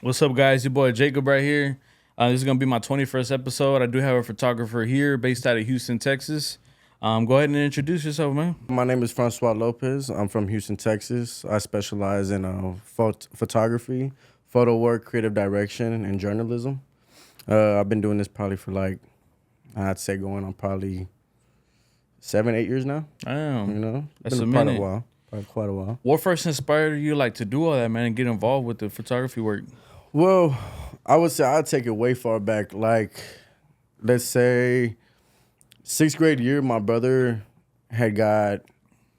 What's up, guys? Your boy Jacob right here. This is gonna be my 21st episode. I do have a photographer here, based out of Houston, Texas. Go ahead and introduce yourself, man. My name is Francois Lopez. I'm from Houston, Texas. I specialize in photography, photo work, creative direction, and journalism. I've been doing this probably for I'd say going on probably 7, 8 years now. Damn, You know, that's been a quite minute. a while. Quite a while. What first inspired you to do all that, man, and get involved with the photography work? Well, I would say I'd take it way far back. Let's say 6th grade year, my brother had got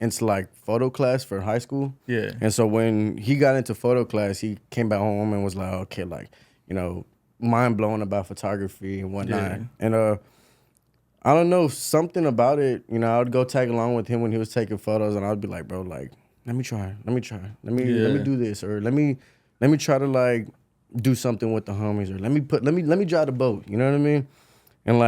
into photo class for high school. Yeah, And so when he got into photo class, he came back home and was like, okay, mind blown about photography and whatnot. Yeah. And I don't know, something about it, I would go tag along with him when he was taking photos, and I'd be like, bro, let me try. Let me do this, or let me try to do something with the homies, or let me drive the boat, you know what I mean? And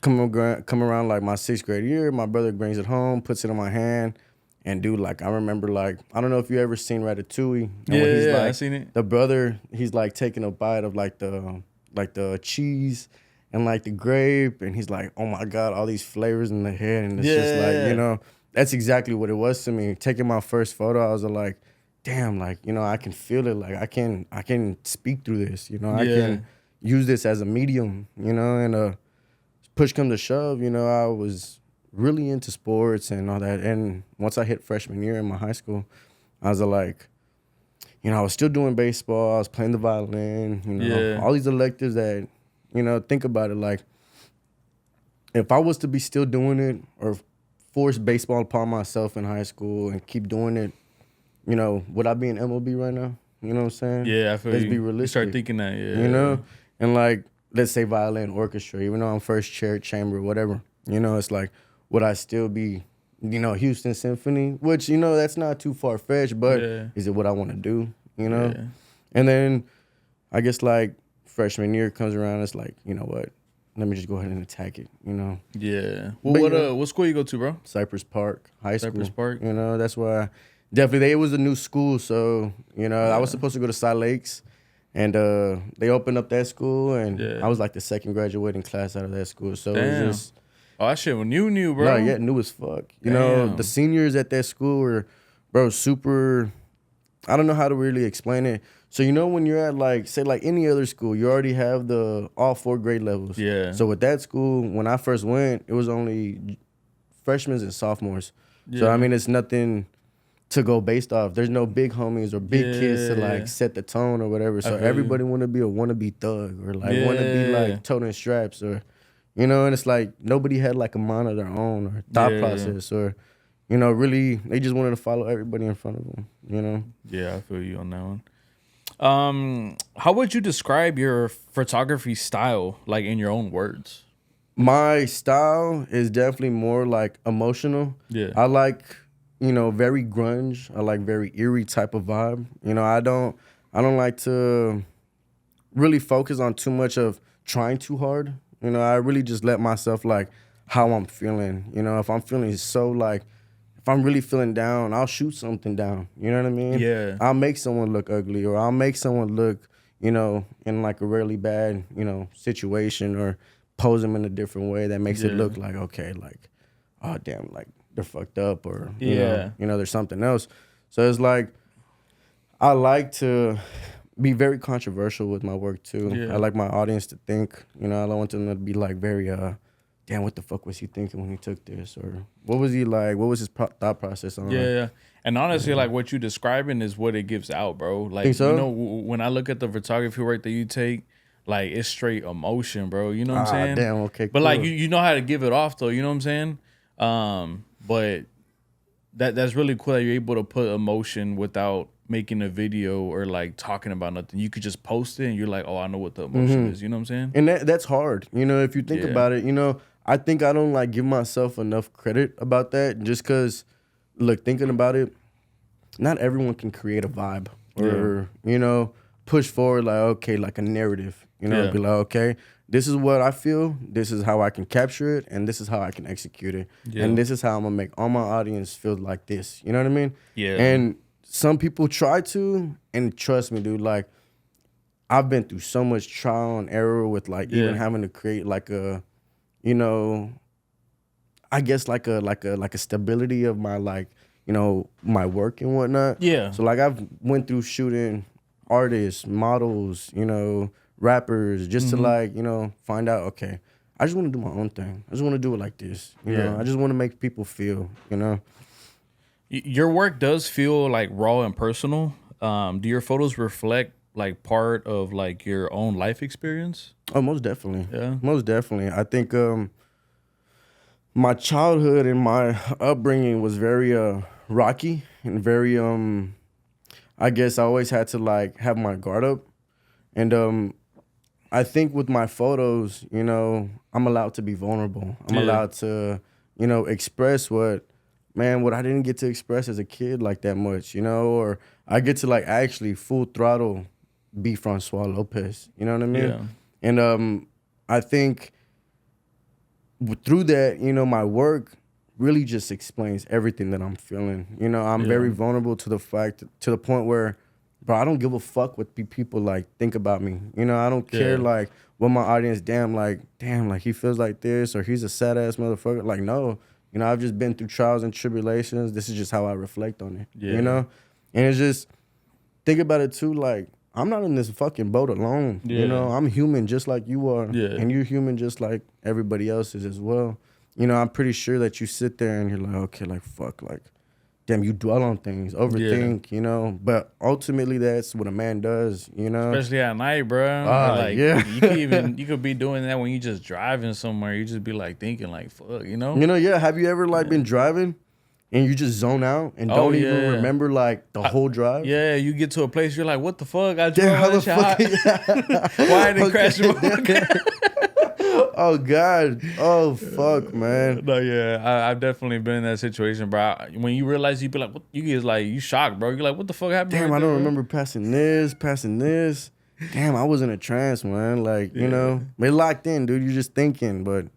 come around my 6th grade year, my brother brings it home, puts it in my hand, and dude, I remember I don't know if you ever seen Ratatouille. And when he's I seen it. the brother, he's taking a bite of the cheese and the grape, and he's like, oh my God, all these flavors in the head, and it's just that's exactly what it was to me. Taking my first photo, I was like, damn, I can feel it, I can speak through this, I can use this as a medium, and push come to shove, I was really into sports and all that. And once I hit freshman year in my high school, I was I was still doing baseball. I was playing the violin, all these electives that, think about it. If I was to be still doing it or force baseball upon myself in high school and keep doing it, would I be in MLB right now? You know what I'm saying? Yeah, I feel Let's you. be realistic. You start thinking that, yeah. And let's say violin orchestra, even though I'm first chair, chamber, whatever, it's would I still be, Houston Symphony, which, that's not too far-fetched, but is it what I want to do, Yeah. And then I guess freshman year comes around, it's you know what, let me just go ahead and attack it, Yeah. But, What school you go to, bro? Cypress Park High School. Cypress Park. That's why it was a new school, so, I was supposed to go to Side Lakes. And they opened up that school, and I was the second graduating class out of that school. So it was just... Oh, that shit was new, bro. No, yeah, new as fuck. The seniors at that school were, bro, super... I don't know how to really explain it. So, when you're at, say, any other school, you already have all 4 grade levels. Yeah. So with that school, when I first went, it was only freshmen and sophomores. Yeah. So, I mean, it's nothing to go based off. There's no big homies or big kids to set the tone or whatever. So everybody want to be a wannabe thug or want to be toting straps or, and it's nobody had a mind of their own or thought process or, really they just wanted to follow everybody in front of them, Yeah, I feel you on that one. How would you describe your photography style, in your own words? My style is definitely more emotional. Yeah. I very grunge. I like very eerie type of vibe. I don't like to really focus on too much of trying too hard. I really just let myself how I'm feeling. If I'm feeling if I'm really feeling down, I'll shoot something down. You know what I mean? Yeah. I'll make someone look ugly, or I'll make someone look, in a really bad, situation, or pose them in a different way that makes it look okay, oh damn, they're fucked up, or there's something else. So it's I like to be very controversial with my work too. Yeah. I like my audience to think, I don't want them to be very damn, what the fuck was he thinking when he took this, or what was he what was his thought process on Yeah. And honestly, what you describing is what it gives out, bro. Think so? When I look at the photography work that you take, it's straight emotion, bro. You know what I'm saying? Damn, okay, but cool. you know how to give it off though, you know what I'm saying? But that's really cool that you're able to put emotion without making a video or talking about nothing. You could just post it and you're oh, I know what the emotion is. You know what I'm saying? And that's hard. If you think about it, I think I don't give myself enough credit about that, just because, look, thinking about it, not everyone can create a vibe or, push forward okay, a narrative, be okay, this is what I feel, this is how I can capture it, and this is how I can execute it. Yeah. And this is how I'm gonna make all my audience feel like this. You know what I mean? Yeah. And some people try to, and trust me, dude, I've been through so much trial and error with like even Yeah. having to create like a, you know, I guess like a stability of my like, my work and whatnot. Yeah. So like I've went through shooting artists, models, rappers, just to like, find out, okay, I just want to do my own thing. I just want to do it like this. Yeah. I just want to make people feel. Your work does feel like raw and personal. Do your photos reflect like part of like your own life experience? Oh, most definitely. Yeah. Most definitely. I think my childhood and my upbringing was very rocky and very I guess I always had to like have my guard up. And I think with my photos, I'm allowed to be vulnerable. I'm Yeah. allowed to, express what I didn't get to express as a kid like that much, or I get to like actually full throttle be Francois Lopez. You know what I mean? Yeah. And I think through that, my work really just explains everything that I'm feeling. I'm very vulnerable to the point where, bro, I don't give a fuck what people like think about me. I don't care like what my audience damn like he feels like this or he's a sad ass motherfucker. Like no, I've just been through trials and tribulations. This is just how I reflect on it. Yeah. And it's just think about it too. Like I'm not in this fucking boat alone. Yeah. I'm human just like you are. Yeah. And you're human just like everybody else is as well. I'm pretty sure that you sit there and you're like, okay, like fuck, like, damn, you dwell on things, overthink, but ultimately that's what a man does, Especially at night, bro. Like yeah. you could be doing that when you just driving somewhere. You just be like thinking like fuck. Yeah. Have you ever like been driving and you just zone out and don't even remember like the whole drive? Yeah, you get to a place you're like, what the fuck? I Damn, how drove the fuck? Why didn't crash my Oh God. Oh fuck, man. No, yeah, I've definitely been in that situation, bro. When you realize you be like, what? You get like you shocked, bro. You're like, what the fuck happened? Damn, right I don't there, remember passing this. Damn, I was in a trance, man. Like, we're locked in, dude. You're just thinking, but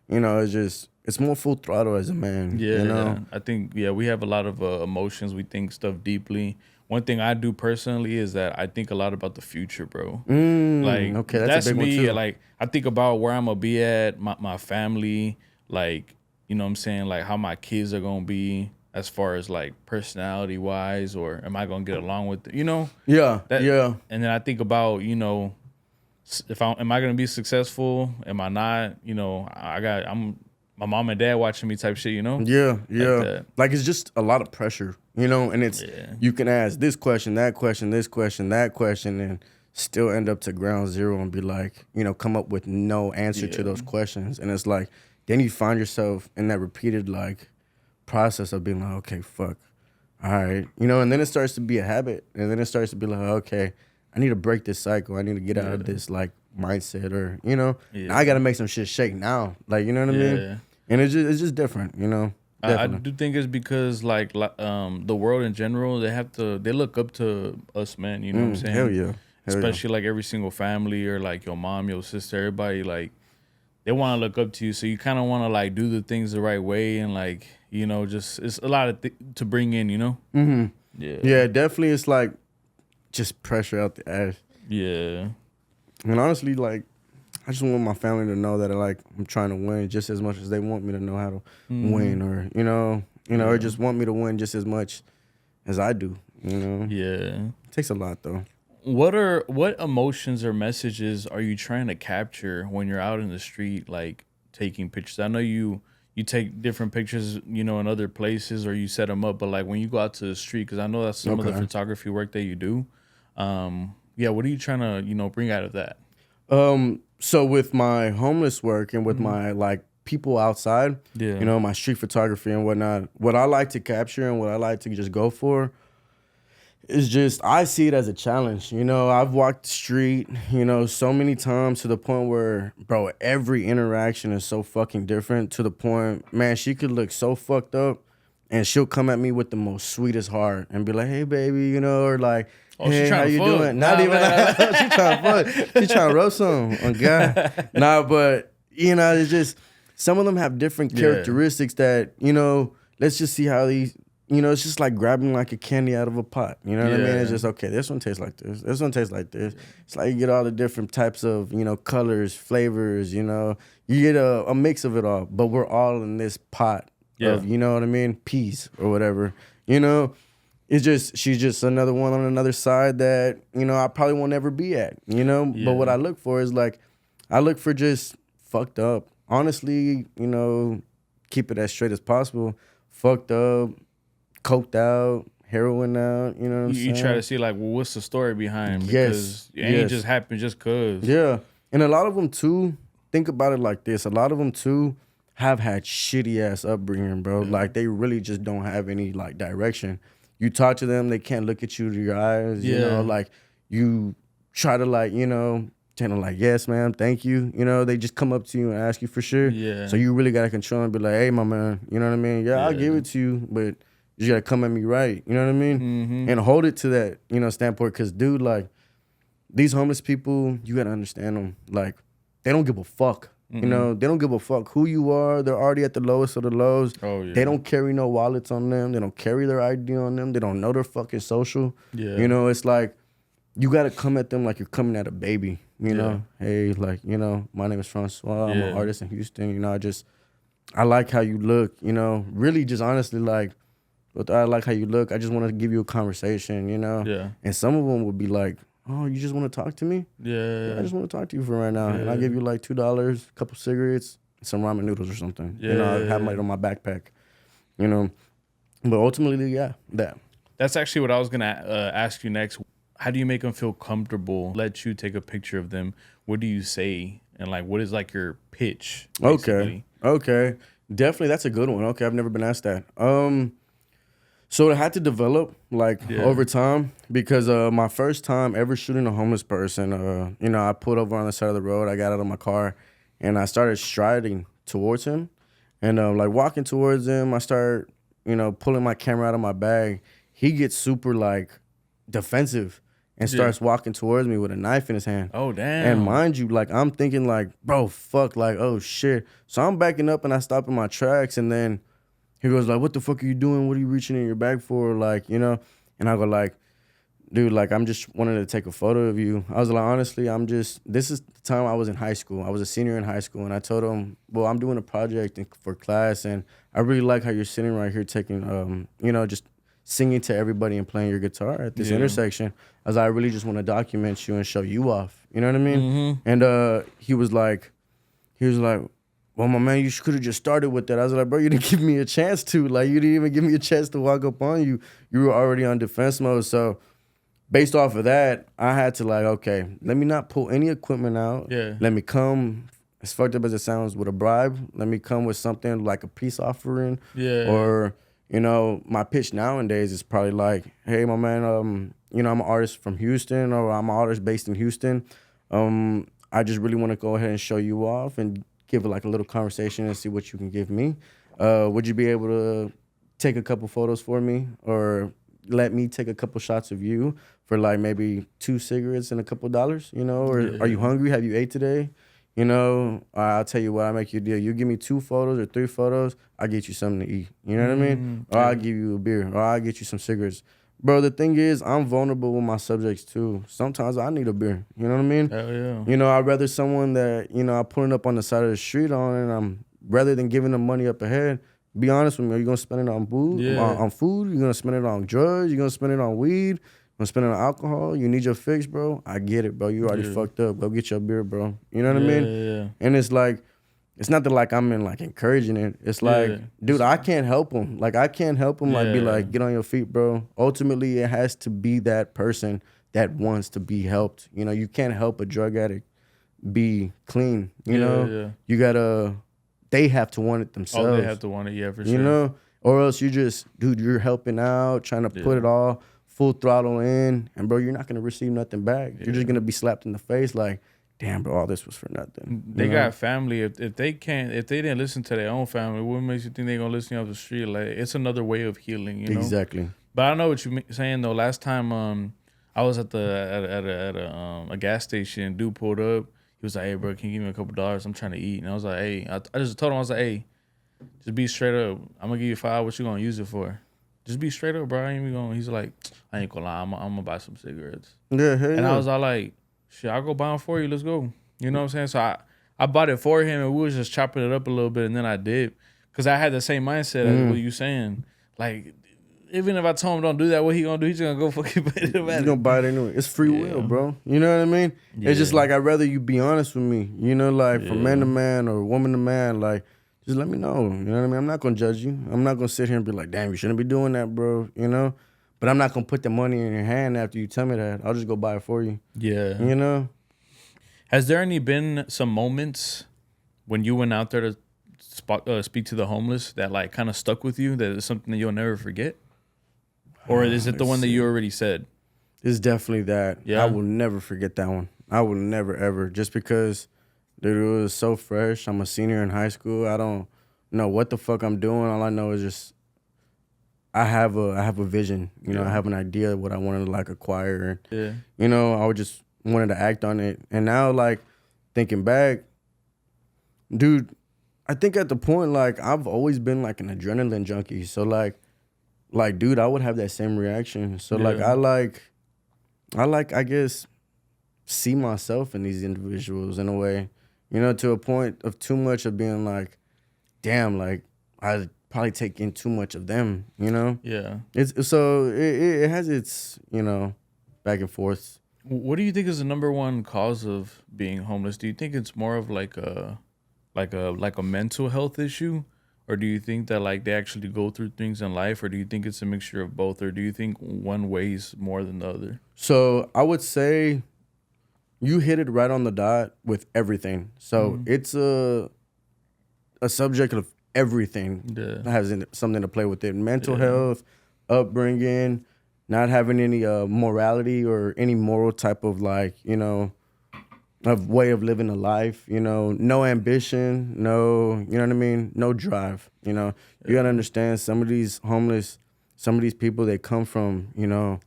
it's more full throttle as a man. Yeah, I think we have a lot of emotions. We think stuff deeply. One thing I do personally is that I think a lot about the future, bro. Like, okay, that's a big me. one too. Like, I think about where I'm gonna be at, my family, like, you know what I'm saying, like how my kids are gonna be as far as like personality wise, or am I gonna get along with it? Yeah. And then I think about, am I gonna be successful? Am I not? I'm my mom and dad watching me type shit, Yeah. Like it's just a lot of pressure, and it's you can ask this question, that question, this question, that question, and still end up to ground zero and be like, come up with no answer to those questions. And it's like then you find yourself in that repeated like process of being like, okay, fuck. All right. And then it starts to be a habit. And then it starts to be like, okay, I need to break this cycle. I need to get out of this like mindset or, I got to make some shit shake now. Like, you know what I mean? And it's just different, I do think it's because like the world in general, they look up to us, man. You know what I'm saying? Hell yeah. Especially like every single family or like your mom, your sister, everybody like they want to look up to you. So you kind of want to like do the things the right way and like, just it's a lot of to bring in, Mm-hmm. Yeah, definitely. It's like just pressure out the ass. Yeah. And honestly, like, I just want my family to know that like I'm trying to win just as much as they want me to know how to win, or or just want me to win just as much as I do. Yeah. It takes a lot though. What emotions or messages are you trying to capture when you're out in the street, like taking pictures? I know you take different pictures, in other places, or you set them up, but like when you go out to the street, because I know that's some of the photography work that you do. What are you trying to bring out of that? So with my homeless work and with my like people outside, my street photography and whatnot, what I like to capture and what I like to just go for is just, I see it as a challenge. I've walked the street, so many times to the point where, bro, every interaction is so fucking different to the point, man, she could look so fucked up and she'll come at me with the most sweetest heart and be like, hey, baby, or like, hey, how you doing? Not even that. She trying to fuck. She trying to roast some on God. Nah, but, it's just, some of them have different characteristics that, let's just see how you know, it's just like grabbing like a candy out of a pot. You know what I mean? It's Yeah. just, okay, this one tastes like this. This one tastes like this. It's like you get all the different types of, you know, colors, flavors, you know. You get a mix of it all, but we're all in this pot of, you know what I mean, peas or whatever. You know, it's just, she's just another one on another side that, you know, I probably won't ever be at, you know. But what I look for is like, I look for just fucked up. Honestly, you know, keep it as straight as possible. Fucked up, coked out, heroin out, you know what I'm saying? You try to see like, well, what's the story behind? Yes, Because it ain't just happened just cause. Yeah. And a lot of them too, think about it like this. A lot of them too have had shitty ass upbringing, bro. Like they really just don't have any like direction. You talk to them, they can't look at you to your eyes. You know, like you try to like, you know, tend to like, yes, ma'am, thank you. You know, they just come up to you and ask you for sure. Yeah. So you really gotta control and be like, hey, my man, you know what I mean? Yeah, I'll give it to you, but you gotta come at me right. You know what I mean? And hold it to that, you know, standpoint. Cause dude, like, these homeless people, you gotta understand them. Like, they don't give a fuck. You know, they don't give a fuck who you are. They're already at the lowest of the lows. Oh, yeah. They don't carry no wallets on them. They don't carry their ID on them. They don't know their fucking social. Yeah. You know, it's like, you gotta come at them like you're coming at a baby. You know, hey, like, you know, my name is Francois. I'm an artist in Houston. You know, I like how you look. You know, really just honestly like, I like how you look. I just want to give you a conversation, you know? Yeah. And some of them would be like, oh, you just want to talk to me? Yeah. I just want to talk to you for right now. And I'll give you like $2, a couple cigarettes, some ramen noodles or something. You know, I have money on my backpack, you know? But ultimately, yeah, that. That's actually what I was going to ask you next. How do you make them feel comfortable? Let you take a picture of them. What do you say? And like, what is like your pitch? Basically? Okay. Definitely, that's a good one. Okay, I've never been asked that. So it had to develop like over time because my first time ever shooting a homeless person, you know, I pulled over on the side of the road. I got out of my car and I started striding towards him and like walking towards him. I started, you know, pulling my camera out of my bag. He gets super like defensive and starts walking towards me with a knife in his hand. Oh, damn. And mind you, like I'm thinking like, bro, fuck, like, oh shit. So I'm backing up and I stop in my tracks and then he goes like, what the fuck are you doing? What are you reaching in your bag for? Like, you know? And I go like, dude, like I'm just wanting to take a photo of you. I was like, honestly, this is the time I was in high school. I was a senior in high school. And I told him, well, I'm doing a project for class. And I really like how you're sitting right here taking, you know, just singing to everybody and playing your guitar at this intersection. I was like, I really just want to document you and show you off. You know what I mean? And he was like, well, my man, you could have just started with that. I was like, bro, you didn't give me a chance to. Like, you didn't even give me a chance to walk up on you. You were already on defense mode. So based off of that, I had to like, okay, let me not pull any equipment out. Yeah. Let me come, as fucked up as it sounds, with a bribe. Let me come with something like a peace offering. Yeah. Or, you know, my pitch nowadays is probably like, hey, my man, you know, I'm an artist from Houston or I'm an artist based in Houston. I just really want to go ahead and show you off and give it like a little conversation and see what you can give me. Would you be able to take a couple photos for me or let me take a couple shots of you for like maybe 2 cigarettes and a couple dollars, you know? Or are you hungry? Have you ate today? You know, I'll tell you what, I'll make you a deal. You give me 2 photos or 3 photos, I'll get you something to eat. You know what I mean? Or I'll give you a beer or I'll get you some cigarettes. Bro, the thing is, I'm vulnerable with my subjects too. Sometimes I need a beer. You know what I mean? Hell yeah. You know, I'd rather someone that, you know, I'm pulling up on the side of the street on and I'm, rather than giving them money up ahead, be honest with me, are you going to spend it on food? On food? You're going to spend it on drugs? You're going to spend it on weed? You're going to spend it on alcohol? You need your fix, bro? I get it, bro. You already fucked up. Go get your beer, bro. You know what I mean? Yeah. And it's like, it's not that like I'm in like encouraging it. It's like, dude, I can't help him. Like I can't help him. Like be like, get on your feet, bro. Ultimately, it has to be that person that wants to be helped. You know, you can't help a drug addict be clean. You know, you gotta. They have to want it themselves. Oh, they have to want it. Yeah, for sure. You know, or else you just, dude, you're helping out, trying to put it all full throttle in, and bro, you're not gonna receive nothing back. You're just gonna be slapped in the face like, damn, bro, all this was for nothing. They got family. If they didn't listen to their own family, what makes you think they're gonna listen to you off the street? Like it's another way of healing, you know. Exactly. But I know what you're saying though. Last time, I was at a gas station. Dude pulled up. He was like, "Hey, bro, can you give me a couple dollars? I'm trying to eat." And I was like, "Hey," I just told him, I was like, "Hey, just be straight up. I'm gonna give you $5. What you gonna use it for?" just be straight up, bro. I ain't even going. He's like, I ain't gonna lie, I'm gonna buy some cigarettes. Yeah, hell And yeah. I was all like, shit, I'll go buy them for you. Let's go. You know what I'm saying? So I bought it for him, and we was just chopping it up a little bit, and then I did, cause I had the same mindset as what you saying. Like, even if I told him don't do that, what he gonna do? He's gonna go fucking pay it. You gonna buy it anyway. It's free will, bro. You know what I mean? It's just Yeah. like I'd rather you be honest with me. You know, like from man to man or woman to man, like just let me know. You know what I mean? I'm not gonna judge you. I'm not gonna sit here and be like, damn, you shouldn't be doing that, bro. You know? But I'm not gonna put the money in your hand after you tell me that. I'll just go buy it for you. Yeah. You know? Has there any been some moments when you went out there to speak to the homeless that like kind of stuck with you, that is something that you'll never forget? Or is it the one that you already said? It's definitely that. Yeah. I will never forget that one. I will never ever. Just because, dude, it was so fresh. I'm a senior in high school. I don't know what the fuck I'm doing. All I know is just I have a vision. You know, I have an idea of what I wanted to like acquire. And, you know, I would just wanted to act on it. And now, like, thinking back, dude, I think at the point, like, I've always been like an adrenaline junkie. So like, dude, I would have that same reaction. So like, I guess, see myself in these individuals in a way, you know, to a point of too much of being like, damn, like I probably take in too much of them, you know? Yeah. It has its, you know, back and forth. What do you think is the number one cause of being homeless? Do you think it's more of like a mental health issue? Or do you think that like they actually go through things in life, or do you think it's a mixture of both, or do you think one weighs more than the other? So I would say you hit it right on the dot with everything. So it's a subject of everything that has something to play with it. Mental health, upbringing, not having any morality or any moral type of like, you know, of way of living a life, you know, no ambition, no, you know what I mean? No drive, you know. You gotta understand some of these homeless, some of these people, they come from, you know,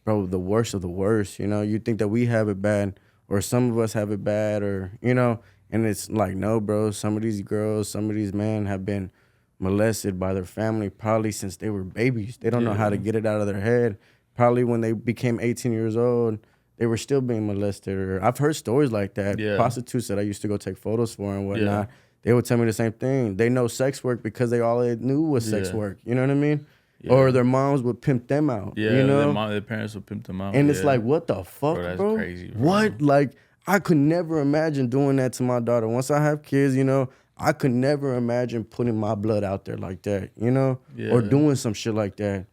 bro, the worst of the worst, you know. You think that we have it bad, or some of us have it bad, or, you know, and it's like, no, bro, some of these girls, some of these men have been molested by their family probably since they were babies. They don't know how to get it out of their head. Probably when they became 18 years old, they were still being molested. Or I've heard stories like that. Prostitutes that I used to go take photos for and whatnot, they would tell me the same thing. They know sex work because all they knew was sex work. You know what I mean? Or their moms would pimp them out. Yeah, you know? their parents would pimp them out. And it's like, what the fuck, that's bro? crazy, bro. What? Like, I could never imagine doing that to my daughter. Once I have kids, you know, I could never imagine putting my blood out there like that, you know? Or doing some shit like that.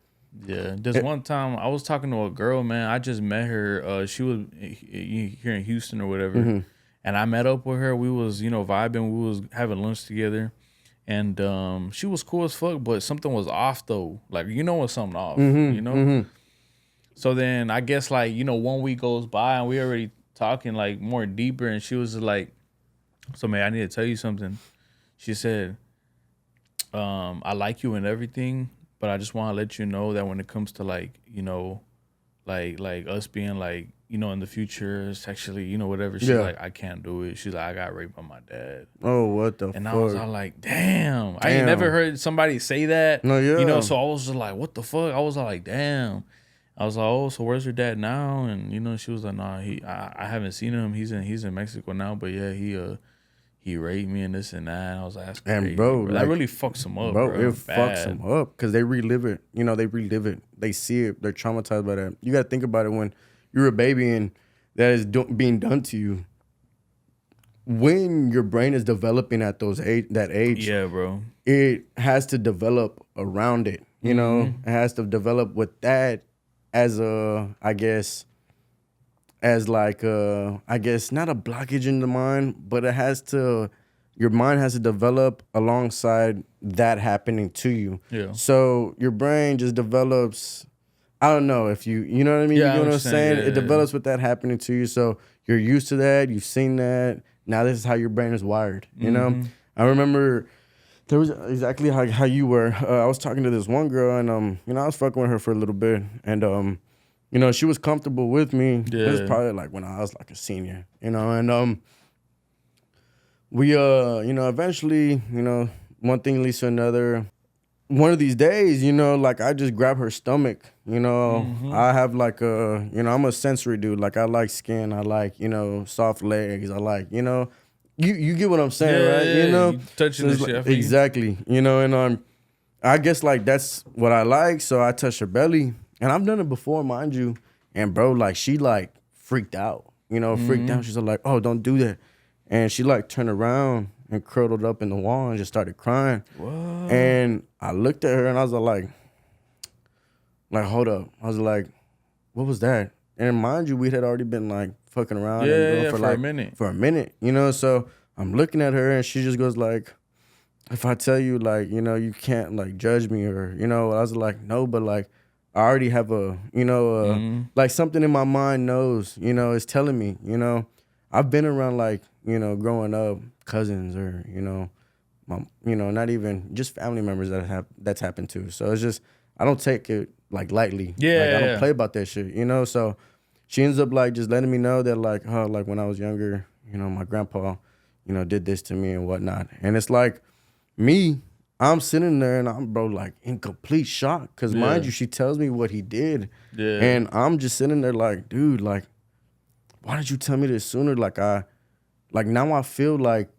Yeah, there's one time I was talking to a girl, man. I just met her. She was here in Houston or whatever, and I met up with her. We was, you know, vibing. We was having lunch together, and she was cool as fuck. But something was off though. Like, you know, when something off, you know. So then I guess like, you know, 1 week goes by and we already talking like more deeper, and she was just like, "So man, I need to tell you something." She said, "I like you and everything, but I just want to let you know that when it comes to like, you know, like us being like, you know, in the future sexually, you know, whatever." She's like, "I can't do it." She's like, "I got raped by my dad." Oh, what the fuck? And I was all like, damn. I ain't never heard somebody say that. No, You know, so I was just like, what the fuck? I was all like, damn. I was like, oh, so where's your dad now? And, you know, she was like, nah, I haven't seen him. He's in Mexico now, but yeah, he raped me and this and that. And I was like, that's crazy. And bro, that like, really fucks him up, bro. bro. It fucks them up because they relive it. You know, they relive it. They see it. They're traumatized by that. You got to think about it when you're a baby and that is being done to you. When your brain is developing at that age, yeah, bro, it has to develop around it. You know, it has to develop with that as I guess not a blockage in the mind, but your mind has to develop alongside that happening to you. Yeah. So your brain just develops, I don't know if you know what I mean? Yeah, you know what I'm saying? Yeah, it develops with that happening to you. So you're used to that. You've seen that. Now this is how your brain is wired, you know? I remember there was exactly how you were. I was talking to this one girl and, you know, I was fucking with her for a little bit and, you know, she was comfortable with me. Yeah. It was probably like when I was like a senior, you know, and we you know, eventually, you know, one thing leads to another. one of these days, you know, like I just grab her stomach, you know. I have like a, you know, I'm a sensory dude. Like I like skin, I like, you know, soft legs, I like, you know, you get what I'm saying, right? Yeah, You know, you touching the it's shit. like, exactly, you know, and I guess like that's what I like. So I touch her belly, and I've done it before, mind you. And bro, like she like freaked out, you know, freaked out. She's like, "Oh, don't do that," and she like turned around and curled up in the wall and just started crying. What? And I looked at her and I was like, hold up. I was like, what was that? And mind you, we had already been like fucking around and going for like a minute, you know. So I'm looking at her and she just goes like, if I tell you like, you know, you can't like judge me or, you know, I was like, no, but like I already have a, you know, like something in my mind knows, you know, it's telling me, you know, I've been around like, you know, growing up, cousins or, you know, you know, not even just family members that's happened to. So it's just I don't take it like lightly. Yeah, like I don't yeah. play about that shit, you know. So she ends up like just letting me know that like, oh, like when I was younger, you know, my grandpa, you know, did this to me and whatnot. And it's like me, I'm sitting there and I'm bro like in complete shock because mind you, she tells me what he did, and I'm just sitting there like, dude, like, why did you tell me this sooner? Like now I feel like.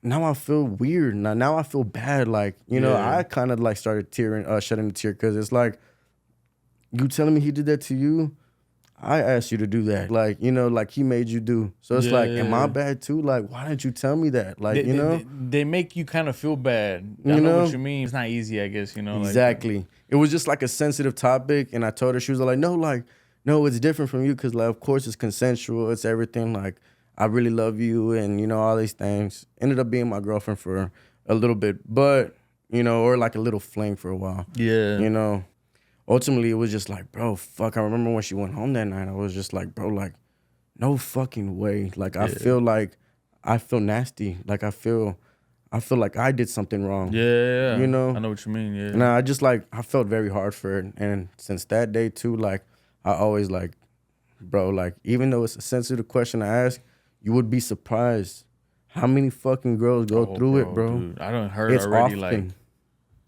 Now I feel weird. Now I feel bad. Like, you know, I kind of like started shedding a tear because it's like, you telling me he did that to you? I asked you to do that. Like, you know, like he made you do. So it's like, am I bad too? Like, why didn't you tell me that? Like, you know? They make you kind of feel bad. I know what you mean. It's not easy, I guess, you know? Exactly. Like, it was just like a sensitive topic. And I told her, she was like, no, it's different from you because, like, of course it's consensual. It's everything. Like, I really love you and, you know, all these things. Ended up being my girlfriend for a little bit, but, you know, or like a little fling for a while. Yeah. You know, ultimately it was just like, bro, fuck. I remember when she went home that night, I was just like, bro, like, no fucking way. Like, I feel nasty. Like, I feel like I did something wrong. Yeah. You know? I know what you mean, yeah. And I just like, I felt very hard for it. And since that day too, like, I always like, bro, like, even though it's a sensitive question to ask, you would be surprised how many fucking girls go through it, bro. Dude, I don't heard it's already. Often. Like,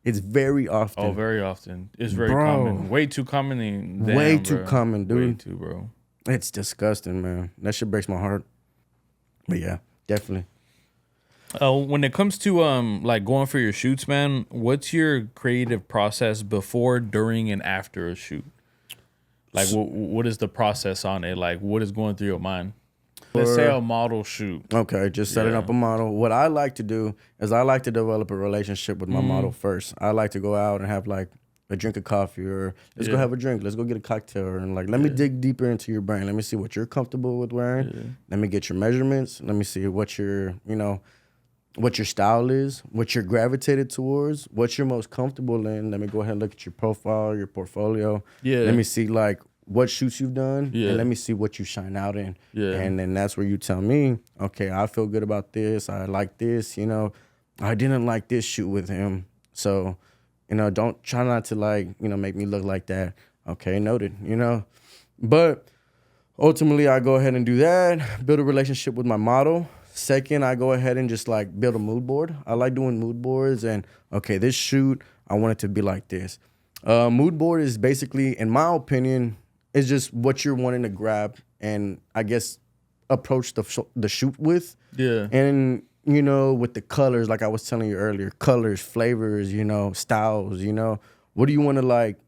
it's very often. Oh, very often. It's very common. Way too common. Way too common, dude. Way too, bro. It's disgusting, man. That shit breaks my heart. But yeah, definitely. When it comes to like going for your shoots, man, what's your creative process before, during, and after a shoot? Like, what is the process on it? Like, what is going through your mind? Let's say a model shoot. Okay, just setting up a model. What I like to do is I like to develop a relationship with my model first. I like to go out and have like a drink of coffee or let's go have a drink. Let's go get a cocktail and like let me dig deeper into your brain. Let me see what you're comfortable with wearing. Yeah. Let me get your measurements. Let me see what your, you know, what your style is, what you're gravitated towards, what you're most comfortable in. Let me go ahead and look at your profile, your portfolio. Yeah. Let me see like what shoots you've done, and let me see what you shine out in. Yeah. And then that's where you tell me, okay, I feel good about this. I like this, you know. I didn't like this shoot with him. So, you know, don't try not to like, you know, make me look like that. Okay, noted, you know. But ultimately, I go ahead and do that, build a relationship with my model. Second, I go ahead and just like build a mood board. I like doing mood boards and, okay, this shoot, I want it to be like this. Mood board is basically, in my opinion, is just what you're wanting to grab and I guess approach the shoot with. Yeah. And, you know, with the colors, like I was telling you earlier, colors, flavors, you know, styles, you know, what do you want to like,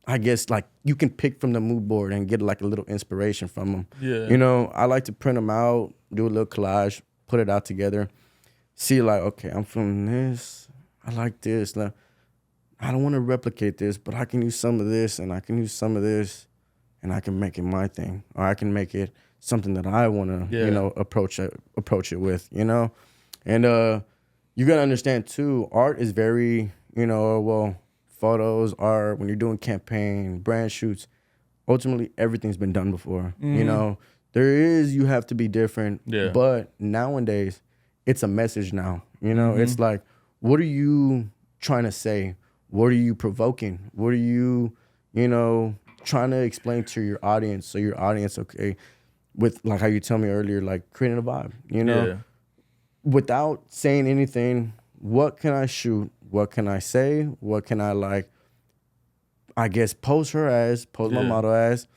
I guess like you can pick from the mood board and get like a little inspiration from them. Yeah. You know, I like to print them out, do a little collage, put it out together, see like, okay, I'm from this, I like this. Now, I don't want to replicate this, but I can use some of this and I can use some of this. And I can make it my thing, or I can make it something that I want to, you know, approach it with, you know. And you gotta understand too, art is very, you know, well, photos, art, when you're doing campaign, brand shoots, ultimately everything's been done before. You know, you have to be different. Yeah. But nowadays, it's a message now. You know, it's like, what are you trying to say? What are you provoking? What are you, you know, trying to explain to your audience, so your audience, okay, with like how you tell me earlier, like creating a vibe, you know, without saying anything, what can I shoot? what can I say? What can I like, I guess, post my model as,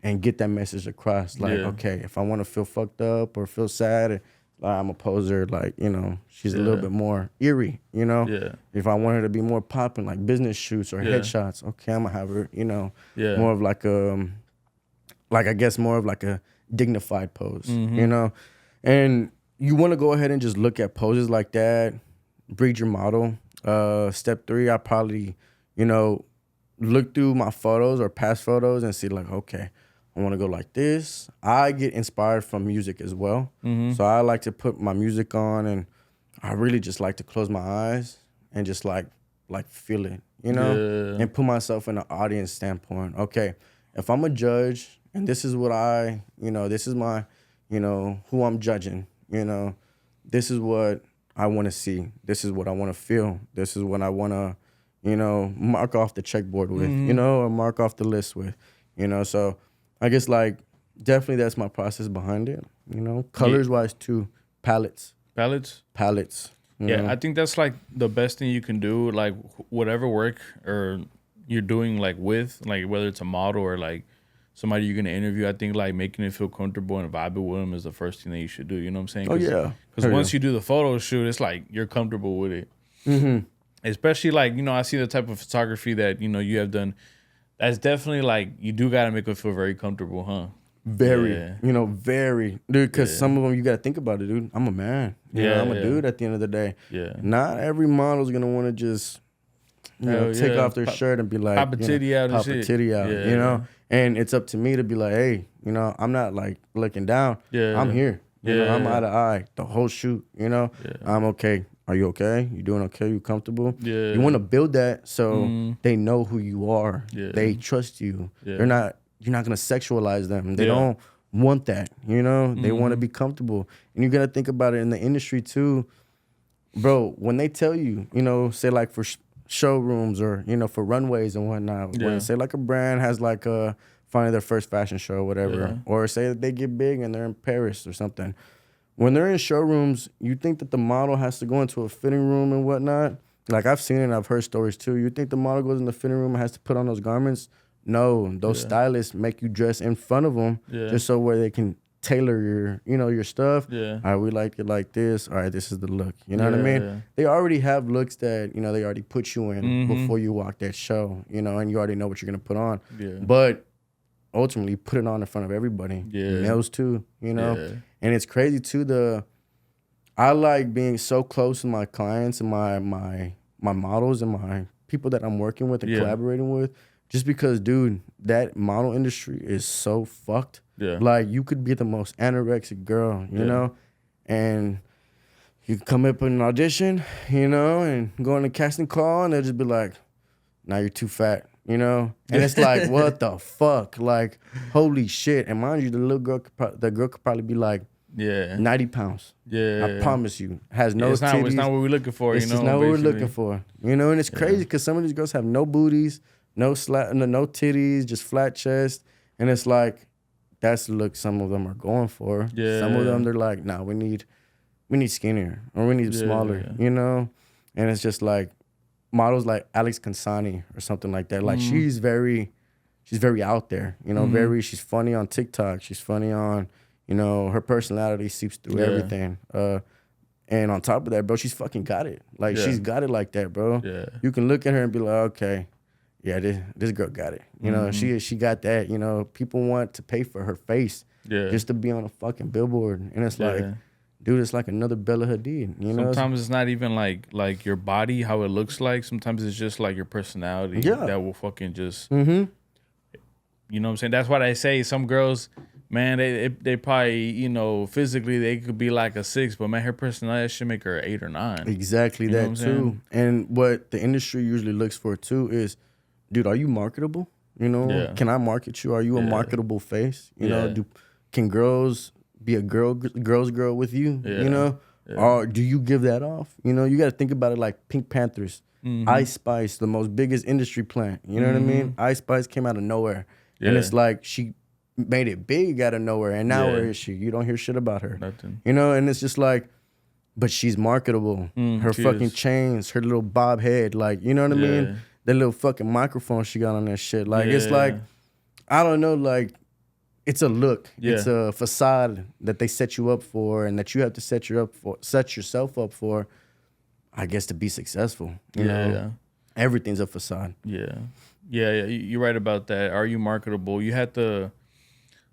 and get that message across. Like, okay, if I want to feel fucked up or feel sad, like, I'm a poser. Like, you know, she's a little bit more eerie, you know? Yeah. If I want her to be more popping, like business shoots or headshots, okay, I'm going to have her, you know, more of like I guess more of like a dignified pose, you know? And you want to go ahead and just look at poses like that, breed your model. Step 3, I probably, you know, look through my photos or past photos and see like, okay, I want to go like this. I get inspired from music as well. So I like to put my music on, and I really just like to close my eyes and just like feel it, you know, and put myself in an audience standpoint. Okay, if I'm a judge and this is what this is my, you know, who I'm judging, you know, this is what I want to see. This is what I want to feel. This is what I want to, you know, mark off the checkboard with, you know, or mark off the list with, you know. So I guess like definitely that's my process behind it, you know. Colors wise too, palettes. Yeah, I think that's like the best thing you can do. Like whatever work or you're doing, like with like whether it's a model or like somebody you're gonna interview, I think like making it feel comfortable and vibing with them is the first thing that you should do. You know what I'm saying? Oh yeah. Because once you do the photo shoot, it's like you're comfortable with it. Especially like, you know, I see the type of photography that, you know, you have done. That's definitely like you do gotta make it feel very comfortable, huh? Very, you know, very, dude. Because some of them you gotta think about it, dude. I'm a man. You know, I'm a dude at the end of the day. Yeah. Not every model's gonna want to just, you know, take off their shirt and be like, pop a titty out and pop a titty out. You know, and it's up to me to be like, hey, you know, I'm not like looking down. I'm here. You know, I'm eye to eye the whole shoot. You know, I'm okay. Are you okay? You doing okay? You comfortable? You want to build that so they know who you are. They trust you. You're not gonna sexualize them. They don't want that. You know, they want to be comfortable. And you gotta think about it in the industry too, bro. When they tell you, you know, say like for showrooms or, you know, for runways and whatnot. When say like a brand has like finally their first fashion show or whatever, or say that they get big and they're in Paris or something. When they're in showrooms, you think that the model has to go into a fitting room and whatnot. Like I've seen it and I've heard stories too. You think the model goes in the fitting room and has to put on those garments? No, those stylists make you dress in front of them just so where they can tailor your, you know, your stuff. All right, we like it like this. All right, this is the look. You know what I mean? They already have looks that, you know, they already put you in before you walk that show, you know, and you already know what you're going to put on. But ultimately, put it on in front of everybody. Males too, you know? And it's crazy too, I like being so close to my clients and my models and my people that I'm working with and collaborating with. Just because, dude, that model industry is so fucked. Like, you could be the most anorexic girl, you know? And you come up in an audition, you know, and go on a casting call, and they'll just be like, nah, you're too fat, you know? And it's like, what the fuck? Like, holy shit. And mind you, the girl could probably be like, 90 pounds. I promise you. Has no titties. It's not what we're looking for, it's you know? It's not what we're looking for. You know, and it's crazy because some of these girls have no booties, no titties, just flat chest. And it's like, that's the look some of them are going for. Some of them, they're like, nah, we need skinnier or we need smaller, you know? And it's just like models like Alex Consani or something like that. Like she's very out there, you know, she's funny on TikTok. She's funny on, you know, her personality seeps through everything. And on top of that, bro, she's fucking got it. Like she's got it like that, bro. You can look at her and be like, okay, yeah, this girl got it. You know, she got that. You know, people want to pay for her face just to be on a fucking billboard. And it's like, dude, it's like another Bella Hadid. You know, sometimes it's not even like your body, how it looks like. Sometimes it's just like your personality that will fucking just, you know what I'm saying? That's why I say some girls, man, they probably, you know, physically they could be like a 6, but man, her personality should make her 8 or 9. Exactly, that too. And what the industry usually looks for too is, dude, are you marketable? You know, can I market you? Are you a marketable face? You know, can girls be a girl's girl with you? You know, or do you give that off? You know, you got to think about it like Pink Panthers, Ice Spice, the most biggest industry plant. You know what I mean? Ice Spice came out of nowhere, and it's like she made it big out of nowhere, and now where is she? You don't hear shit about her. Nothing. You know, and it's just like, but she's marketable. Her She fucking is. chains, her little bob head, like, you know what I Yeah. mean? That little fucking microphone she got on that shit. Like, it's Yeah. like, I don't know, like, it's a look. Yeah. It's a facade that they set you up for and that you have to set yourself up for, I guess, to be successful. You know? Everything's a facade. Yeah. You're right about that. Are you marketable? You have to.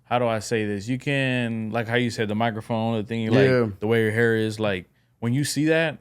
How do I say this? You can, like how you said, the microphone, the thing, like the way your hair is. Like when you see that,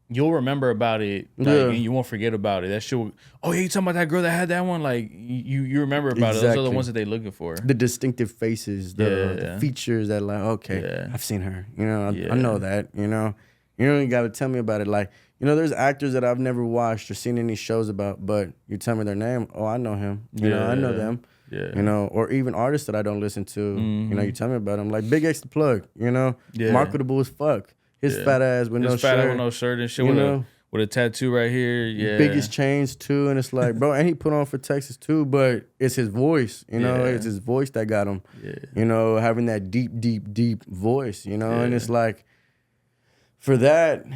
you'll remember about it, like, and you won't forget about it. That shit. Oh yeah, you talking about that girl that had that one? Like you remember about it. Those are the ones that they looking for. The distinctive faces, the features that, like, okay, I've seen her. You know, I know that. You know, you don't even got to tell me about it. Like, you know, there's actors that I've never watched or seen any shows about, but you tell me their name, oh, I know him. You know, I know them. Yeah. You know, or even artists that I don't listen to. You know, you tell me about them. Like Big X the Plug. You know, marketable as fuck. His fat ass with no shirt. And shit. With a tattoo right here. Yeah. Biggest chains too, and it's like, bro, and he put on for Texas too, but it's his voice. You know, it's his voice that got him. Yeah. You know, having that deep voice. You know, and it's like, for that,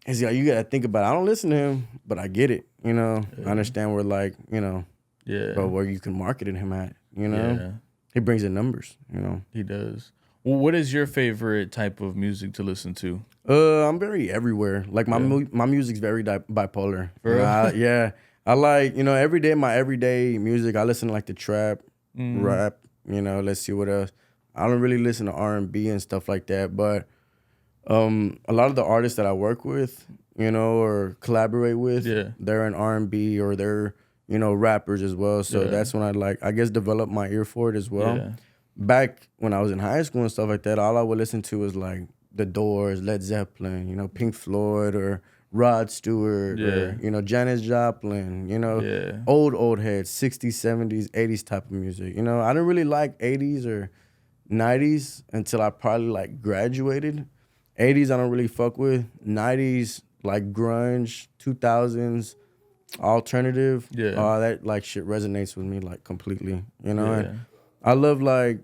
it's like you gotta think about it. I don't listen to him, but I get it. You know, I understand where, like, you know. But where you can market him at, you know? He brings in numbers, you know? He does. Well, what is your favorite type of music to listen to? I'm very everywhere. Like, my music's very bipolar. For real? I like, you know, my everyday music, I listen to, like, the trap, rap, you know, let's see what else. I don't really listen to R&B and stuff like that, but a lot of the artists that I work with, you know, or collaborate with, they're in R&B or they're, you know, rappers as well. So that's when I guess, developed my ear for it as well. Yeah. Back when I was in high school and stuff like that, all I would listen to was like The Doors, Led Zeppelin, you know, Pink Floyd or Rod Stewart or, you know, Janis Joplin, you know, old heads, 60s, 70s, 80s type of music. You know, I didn't really like 80s or 90s until I probably like graduated. 80s I don't really fuck with. 90s, like grunge, 2000s, alternative, that like shit resonates with me like completely, you know. And I love, like,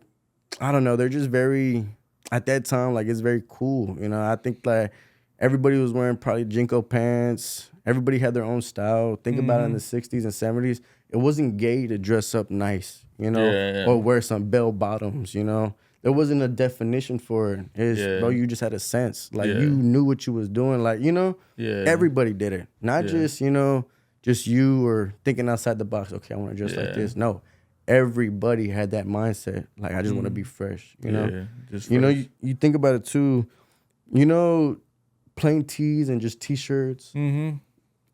I don't know, they're just very, at that time, like, it's very cool, you know. I think like everybody was wearing probably Jinko pants, everybody had their own style. Think about it, in the 60s and 70s, it wasn't gay to dress up nice, you know, or wear some bell bottoms, you know. There wasn't a definition for it. It's, bro, you just had a sense, like you knew what you was doing, like, you know. Everybody did it, not just, you know, just you or thinking outside the box. Okay, I want to dress like this. No, everybody had that mindset. Like, I just want to be fresh, you know? You know, you think about it too, you know, plain tees and just T-shirts,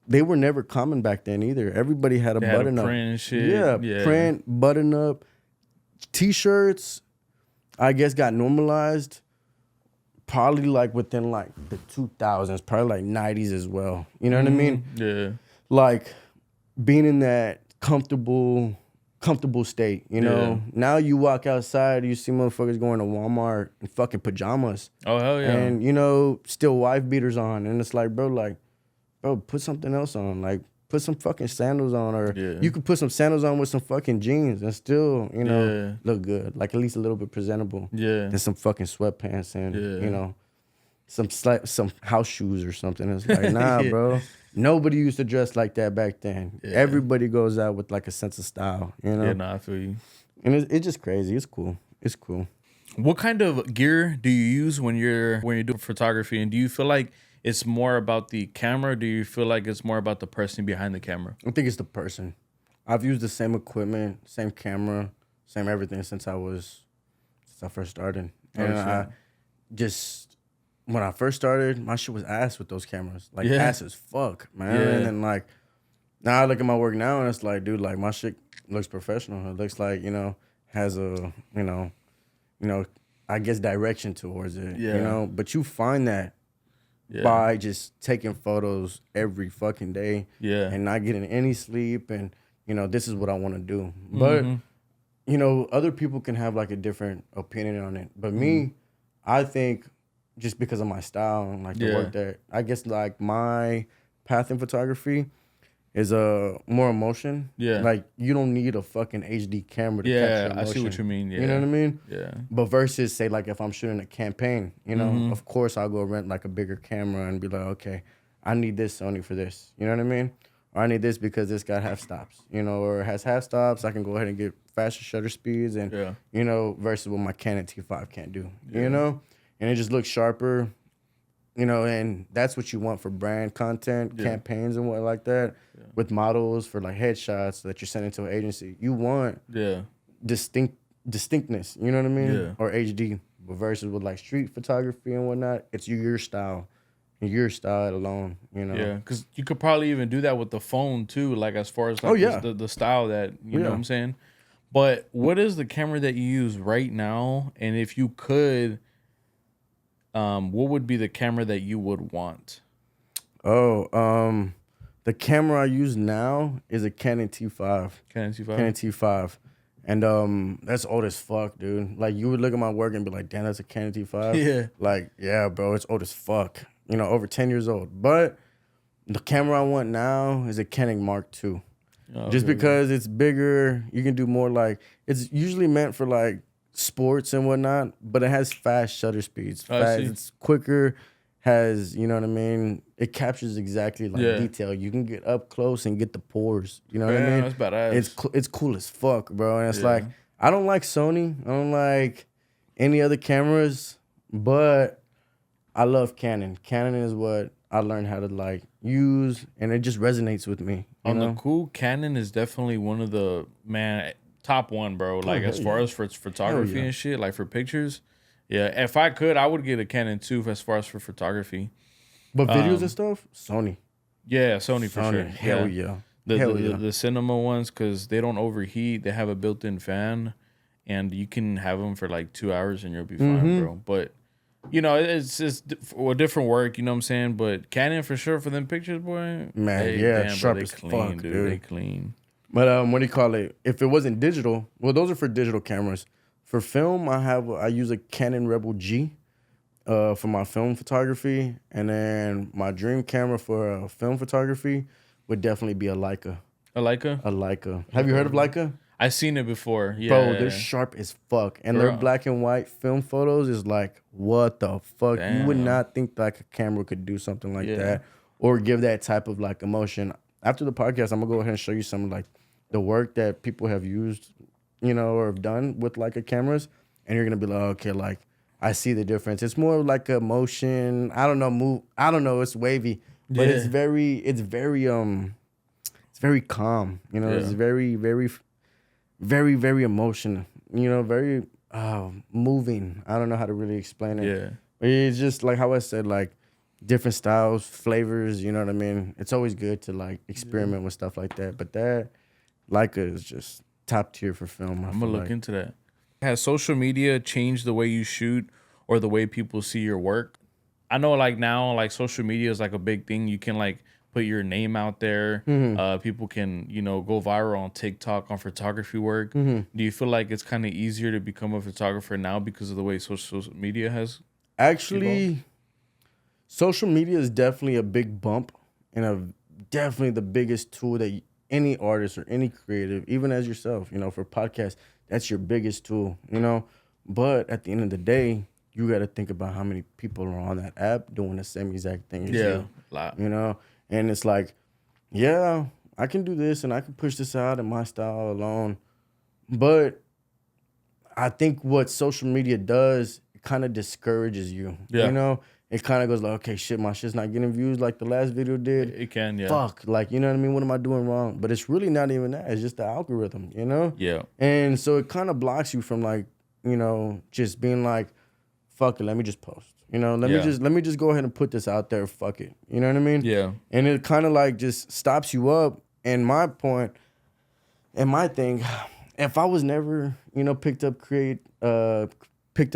they were never common back then either. Everybody had a button-up. Print and shit. Print, button-up. T-shirts, I guess, got normalized probably like within like the 2000s, probably like 90s as well. You know what I mean? Yeah. Like, being in that comfortable state, you know. Now you walk outside, you see motherfuckers going to Walmart in fucking pajamas. Oh, hell yeah. And, you know, still wife beaters on. And it's like, bro, put something else on. Like, put some fucking sandals on. Or you could put some sandals on with some fucking jeans and still, you know, look good. Like, at least a little bit presentable. Than some fucking sweatpants and, you know, some house shoes or something. It's like, nah, bro. Nobody used to dress like that back then. Everybody goes out with like a sense of style, you know? Yeah, nah, I feel you. And it's just crazy. It's cool. It's cool. What kind of gear do you use when you're doing photography? And do you feel like it's more about the camera? Or do you feel like it's more about the person behind the camera? I think it's the person. I've used the same equipment, same camera, same everything since I first started. And when I first started, my shit was ass with those cameras. Like, ass as fuck, man. And then, like, now I look at my work now and it's like, dude, like, my shit looks professional. It looks like, you know, has a, you know, I guess direction towards it, you know. But you find that by just taking photos every fucking day and not getting any sleep and, you know, this is what I want to do. But, you know, other people can have, like, a different opinion on it. But me, I think, just because of my style and like the work that I guess like my path in photography is more emotion. Yeah. Like you don't need a fucking HD camera to capture emotion. I see what you mean. Yeah. You know what I mean? Yeah. But versus say like if I'm shooting a campaign, you know, of course I'll go rent like a bigger camera and be like, okay, I need this Sony for this. You know what I mean? Or I need this because this got half stops, you know, or has half stops. I can go ahead and get faster shutter speeds and, you know, versus what my Canon T5 can't do, you know? And it just looks sharper, you know, and that's what you want for brand content, campaigns and what like that, with models for like headshots that you're sending to an agency. You want distinctness, you know what I mean? Yeah. Or HD. But versus with like street photography and whatnot, it's your style. Your style alone, you know. Yeah, because you could probably even do that with the phone too, like as far as like the style that you know what I'm saying. But what is the camera that you use right now? And if you could, what would be the camera that you would want? Oh, the camera I use now is a Canon T5. Canon T5. Canon T5. And that's old as fuck, dude. Like you would look at my work and be like, damn, that's a Canon T5. Yeah. Like, yeah, bro, it's old as fuck. You know, over 10 years old. But the camera I want now is a Canon Mark II. Just because it's bigger, you can do more like, it's usually meant for like sports and whatnot, but it has fast shutter speeds. Fast, it's quicker, has, you know what I mean? It captures exactly like detail. You can get up close and get the pores. You know what I mean? That's badass. It's cool as fuck, bro. And it's like, I don't like Sony. I don't like any other cameras, but I love Canon. Canon is what I learned how to like use, and it just resonates with me. On the cool, Canon is definitely one of the top one, bro. Like as far as for its photography and shit, like for pictures. Yeah, if I could, I would get a Canon too. As far as for photography, but videos and stuff, Sony. Yeah, Sony for sure. Hell yeah. The cinema ones, because they don't overheat. They have a built-in fan, and you can have them for like 2 hours and you'll be fine, bro. But you know, it's just a different work, you know what I'm saying? But Canon for sure for them pictures, boy. Man, sharp as clean, fuck, dude. They clean. But what do you call it? If it wasn't digital, well, those are for digital cameras. For film, I use a Canon Rebel G for my film photography, and then my dream camera for film photography would definitely be a Leica. A Leica? A Leica. Have you heard of Leica? I've seen it before. Yeah. Bro, they're sharp as fuck. And their black and white film photos is like, what the fuck? Damn. You would not think like a camera could do something like that or give that type of like emotion. After the podcast, I'm going to go ahead and show you some like the work that people have used, you know, or have done with like a cameras. And you're going to be like, okay, like I see the difference. It's more like a motion. I don't know. It's wavy, but it's very calm. You know, it's very, very emotional, you know, very moving. I don't know how to really explain it. Yeah. But it's just like how I said, like different styles, flavors, you know what I mean? It's always good to like experiment with stuff like that. But that Leica is just top tier for film. I'm going to look into that. Has social media changed the way you shoot or the way people see your work? I know like now, like social media is like a big thing. You can like put your name out there. People can, you know, go viral on TikTok on photography work. Do you feel like it's kind of easier to become a photographer now because of the way social media has actually? Social media is definitely a big bump and definitely the biggest tool that any artist or any creative, even as yourself, you know, for podcasts, that's your biggest tool, you know. But at the end of the day, you got to think about how many people are on that app doing the same exact thing as you. You know. And it's like, yeah, I can do this and I can push this out in my style alone. But I think what social media does, it kind of discourages you. You know, it kind of goes like, okay, shit, my shit's not getting views like the last video did. It can, yeah. Fuck, like, you know what I mean? What am I doing wrong? But it's really not even that. It's just the algorithm, you know? Yeah. And so it kind of blocks you from like, you know, just being like, fuck it, let me just post. You know, let me just go ahead and put this out there. Fuck it. You know what I mean? Yeah. And it kind of like just stops you up. And my point and my thing, if I was never, you know, picked up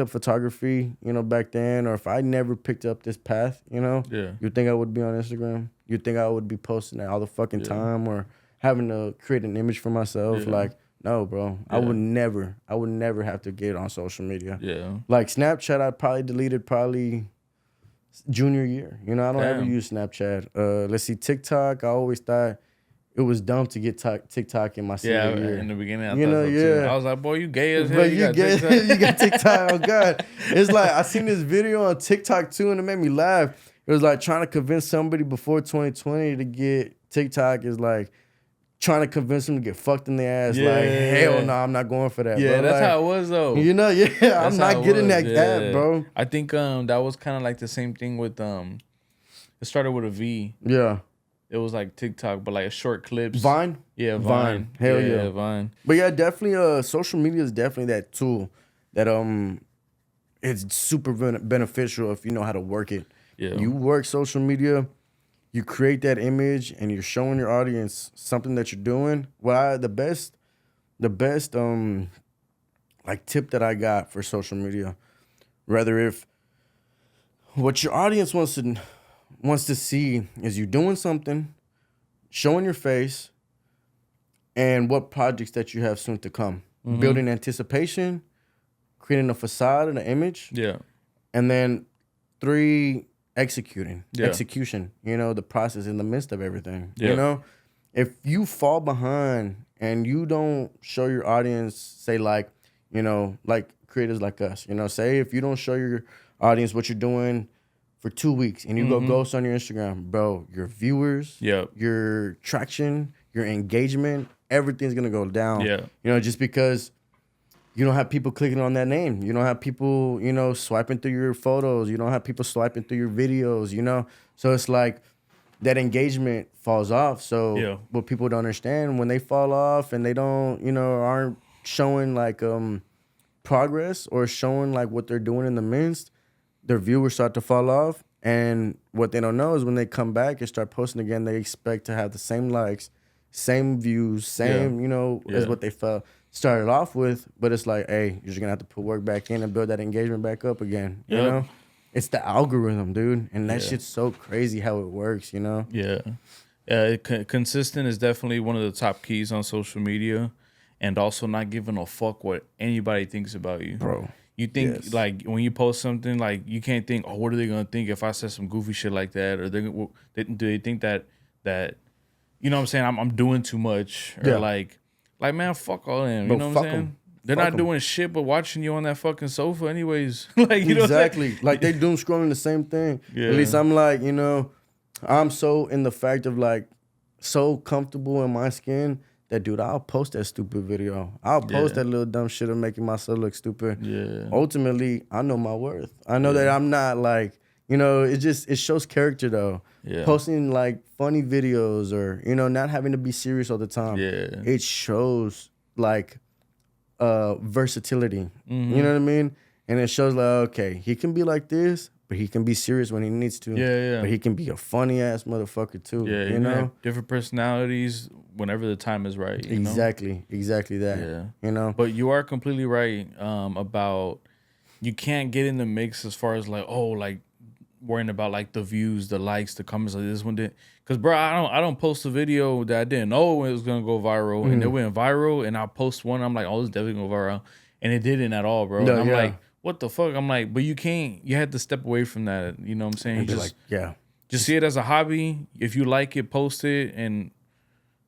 photography, you know, back then, or if I never picked up this path, you know, you think I would be on Instagram? You think I would be posting it all the fucking time or having to create an image for myself? Like, no, bro. I would never have to get on social media. Yeah. Like Snapchat, I probably deleted junior year. You know, I don't ever use Snapchat. Let's see, TikTok, I always thought it was dumb to get TikTok in my senior year. In the beginning, I You thought know, so yeah. too. I was like, boy, you gay as hell. But You you got get TikTok. you got TikTok. Oh God, it's like I seen this video on TikTok too, and it made me laugh. It was like trying to convince somebody before 2020 to get TikTok is like trying to convince them to get fucked in the ass. Yeah. Like hell no, I'm not going for that. Yeah, bro. that's like, how it was though. You know, yeah, That's I'm how not it getting was, that app, bro. I think that was kind of like the same thing with it started with a V. Yeah. It was like TikTok, but like short clips. Vine? Yeah, Vine. Hell yeah. Vine. But yeah, definitely social media is definitely that tool that it's super beneficial if you know how to work it. Yeah. You work social media, you create that image and you're showing your audience something that you're doing. The best like tip that I got for social media, rather if what your audience wants to see is you doing something, showing your face, and what projects that you have soon to come. Mm-hmm. Building anticipation, creating a facade and an image. Yeah. And then 3, execution. You know, the process in the midst of everything. Yeah. You know, if you fall behind and you don't show your audience, say like, you know, like creators like us, you know, say if you don't show your audience what you're doing for 2 weeks and you go ghost on your Instagram, bro, your viewers, your traction, your engagement, everything's gonna go down. Yeah. You know, just because you don't have people clicking on that name. You don't have people, you know, swiping through your photos. You don't have people swiping through your videos, you know? So it's like that engagement falls off. So what people don't understand, when they fall off and they don't, you know, aren't showing like progress or showing like what they're doing in the midst, their viewers start to fall off. And what they don't know is when they come back and start posting again, they expect to have the same likes, same views, same, you know, as what they started off with. But it's like, hey, you're just going to have to put work back in and build that engagement back up again. You know? It's the algorithm, dude. And that shit's so crazy how it works, you know? Yeah. Consistent is definitely one of the top keys on social media. And also not giving a fuck what anybody thinks about you. Bro. You think, like, when you post something, like, you can't think, oh, what are they going to think if I said some goofy shit like that? Or do they think that you know what I'm saying, I'm doing too much? Or, like, man, fuck all them. You know what I'm saying? They're not doing shit but watching you on that fucking sofa anyways. Like, you know what I'm saying? Like, they doom scrolling the same thing. At least I'm like, you know, I'm so in the fact of, like, so comfortable in my skin that, dude, I'll post that stupid video. I'll post that little dumb shit of making myself look stupid. Yeah. Ultimately, I know my worth. I know that I'm not like, you know, it shows character though. Yeah. Posting like funny videos or, you know, not having to be serious all the time. Yeah. It shows like versatility. Mm-hmm. You know what I mean? And it shows like, okay, he can be like this, but he can be serious when he needs to. Yeah. But he can be a funny ass motherfucker too. Yeah, you know? Different personalities whenever the time is right. You know? Exactly that. Yeah. You know? But you are completely right about you can't get in the mix as far as like, oh, like worrying about like the views, the likes, the comments, like this one did. Cause bro, I don't post a video that I didn't know it was gonna go viral, and it went viral, and I post one, I'm like, oh, this definitely go viral, and it didn't at all, bro. And I'm like, what the fuck? I'm like, but you have to step away from that. You know what I'm saying? Just see it as a hobby. If you like it, post it, and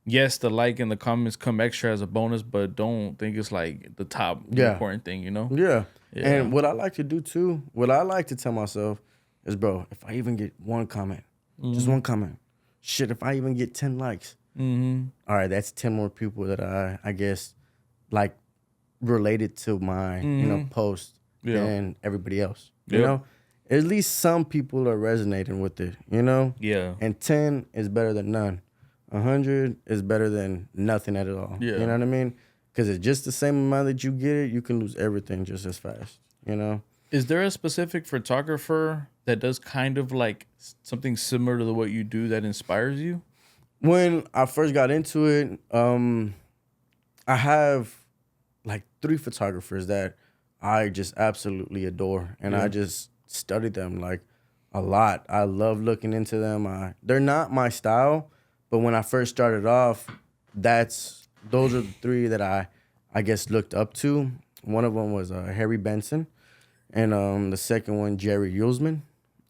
yes, the like and the comments come extra as a bonus, but don't think it's like the top important thing, you know? Yeah. And what I like to do too, what I like to tell myself is, bro, if I even get one comment, just one comment, shit, if I even get 10 likes, all right, that's 10 more people that I guess like related to my, you know, post than everybody else. You know? At least some people are resonating with it, you know? Yeah. And 10 is better than none. 100 is better than nothing at all. Yeah. You know what I mean? Because it's just the same amount that you get it, you can lose everything just as fast, you know? Is there a specific photographer that does kind of like something similar to what you do that inspires you? When I first got into it, I have like 3 photographers that I just absolutely adore. And I just study them like a lot. I love looking into them. They're not my style, but when I first started off, those are the 3 that I guess looked up to. One of them was Harry Benson, and the second one, Jerry Yulesman.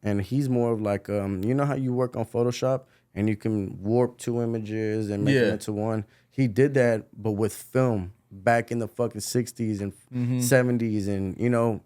and he's more of like you know how you work on Photoshop and you can warp two images and make them into one. He did that, but with film back in the fucking 60s and 70s, and you know,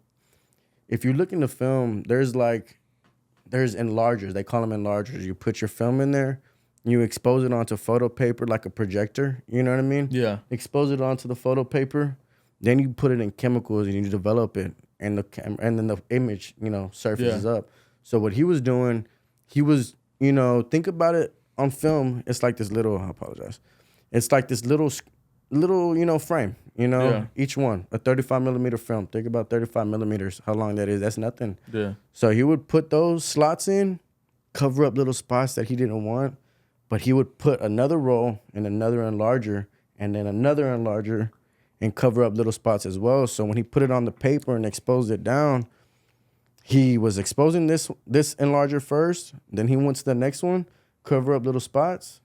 if you look in the film, there's enlargers. They call them enlargers. You put your film in there, you expose it onto photo paper like a projector. You know what I mean? Yeah. Expose it onto the photo paper, then you put it in chemicals and you develop it, and and then the image, you know, surfaces up. So what he was doing, he was, you know, think about it on film. It's like this little. I apologize. It's like this little, you know, frame. You know, each one a 35 millimeter film. Think about 35 millimeters. How long that is? That's nothing. Yeah. So he would put those slots in, cover up little spots that he didn't want, but he would put another roll and another enlarger and then another enlarger and cover up little spots as well. So when he put it on the paper and exposed it down, he was exposing this enlarger first, then he went to the next one, cover up little spots,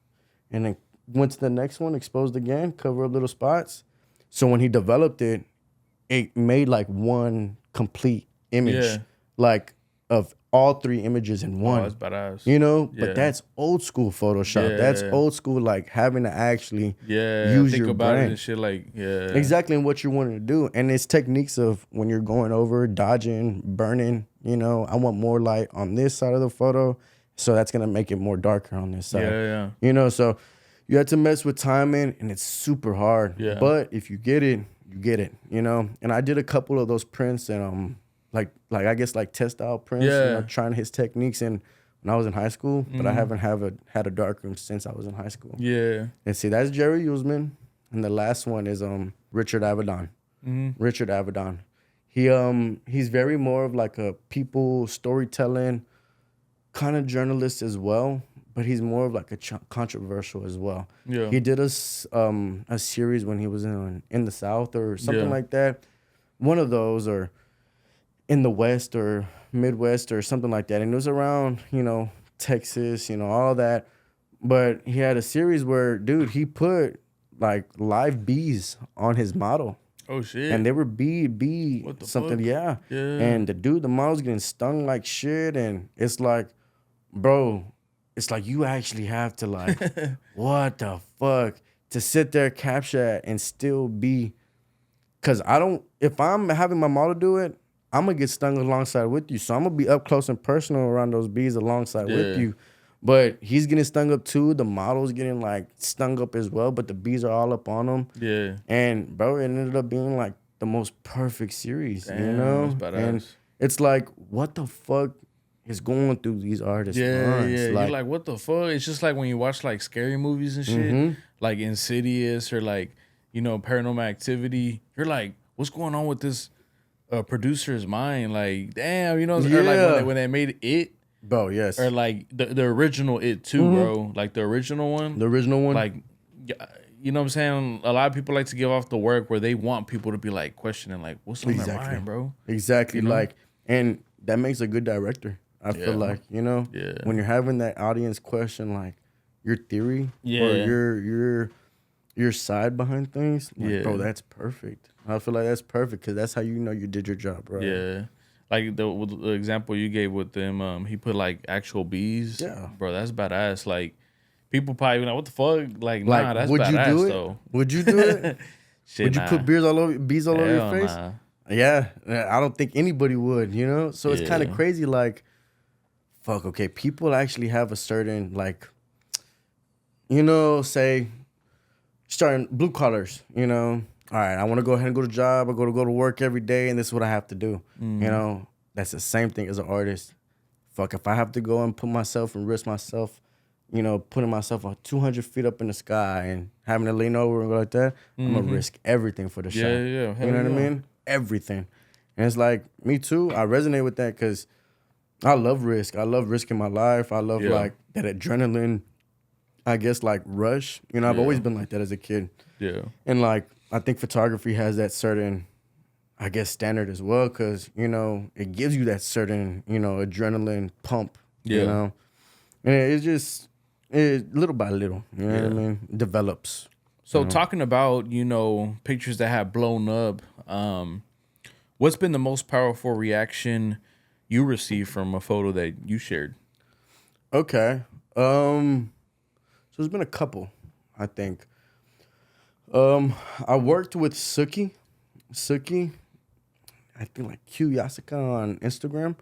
and then went to the next one, exposed again, cover up little spots. So when he developed it, it made like one complete image, like of all three images in one. Oh, that's badass. You know, but that's old school Photoshop. Yeah. That's old school, like having to actually use think your about brain. It and shit, like exactly what you're wanting to do. And it's techniques of when you're going over, dodging, burning. You know, I want more light on this side of the photo, so that's gonna make it more darker on this side. Yeah. You know, so you have to mess with timing, and it's super hard. Yeah. But if you get it, you get it. You know, and I did a couple of those prints and like I guess like test out prints, you know, trying his techniques in when I was in high school, but I haven't had a darkroom since I was in high school. Yeah. And see, that's Jerry Usman, and the last one is Richard Avedon. Richard Avedon. He's very more of like a people storytelling kind of journalist as well, but he's more of like a controversial as well. Yeah. He did a series when he was in the South or something like that. One of those, or in the West or Midwest or something like that. And it was around, you know, Texas, you know, all that. But he had a series where, dude, he put like live bees on his model. Oh shit. And they were bee what the something, fuck? yeah. And the model's getting stung like shit. And it's like, bro, it's like you actually have to like, what the fuck? To sit there, capture it, and still be, because if I'm having my model do it, I'm going to get stung alongside with you. So I'm going to be up close and personal around those bees alongside with you. But he's getting stung up too. The model's getting like stung up as well, but the bees are all up on him. Yeah. And bro, it ended up being like the most perfect series, Damn, you know? that's badass. And it's like, what the fuck is going through these artists' minds? Yeah. You're like, what the fuck? It's just like when you watch like scary movies and shit, like Insidious or like, you know, Paranormal Activity. You're like, what's going on with this producer's mind? Like, damn, you know, or like when they made It. Bro, yes. Or like the original It too, bro. Like the original one. The original one? Like, you know what I'm saying? A lot of people like to give off the work where they want people to be like questioning, like, what's on their mind, bro? Exactly. You know? Like, and that makes a good director. I feel like, you know, when you're having that audience question, like your theory or your side behind things, like, bro, that's perfect. I feel like that's perfect because that's how you know you did your job, bro. Yeah. Like the example you gave with them, he put like actual bees. Yeah. Bro, that's badass. Like, people probably be like, what the fuck? Like, nah, that's would badass, you do it? though. Would you do it? Shit, would you put bees all over your face? Nah. Yeah. I don't think anybody would, you know? So it's kind of crazy, like, fuck, okay, people actually have a certain, like, you know, say, starting blue collars, you know? All right, I want to go ahead and go to job. I go to work every day, and this is what I have to do. You know, that's the same thing as an artist. Fuck, if I have to go and put myself and risk myself, you know, putting myself 200 feet up in the sky and having to lean over and go like that, I'm going to risk everything for the shot. Yeah. You know what I mean? Everything. And it's like, me too. I resonate with that because I love risk. I love risking my life. I love, like, that adrenaline, I guess, like, rush. You know, I've always been like that as a kid. Yeah. And, like, I think photography has that certain, I guess, standard as well because, you know, it gives you that certain, you know, adrenaline pump, you know? And it's just, little by little, you know what I mean? Develops. So talking about, you know, pictures that have blown up, what's been the most powerful reaction you received from a photo that you shared? Okay. So there's been a couple, I think. I worked with Suki, I think like Q Yasuka on Instagram,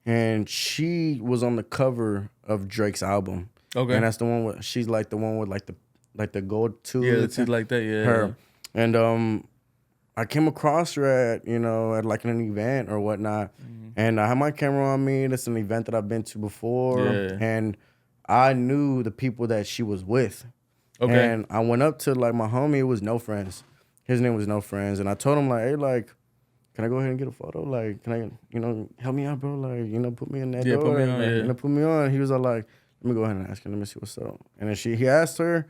and she was on the cover of Drake's album. Okay. And that's the one with she's like the one with like the gold tooth. Yeah, it's like that. Yeah. Her. And I came across her at like an event or whatnot. And I had my camera on me. That's an event that I've been to before. Yeah. And I knew the people that she was with. Okay. And I went up to like my homie, it was No Friends. His name was No Friends. And I told him like, hey, like, can I go ahead and get a photo? Like, can I, help me out, bro? Like, put me in that door. Put me on, like, put me on. He was all like, let me go ahead and ask her. Let me see what's up. And then he asked her,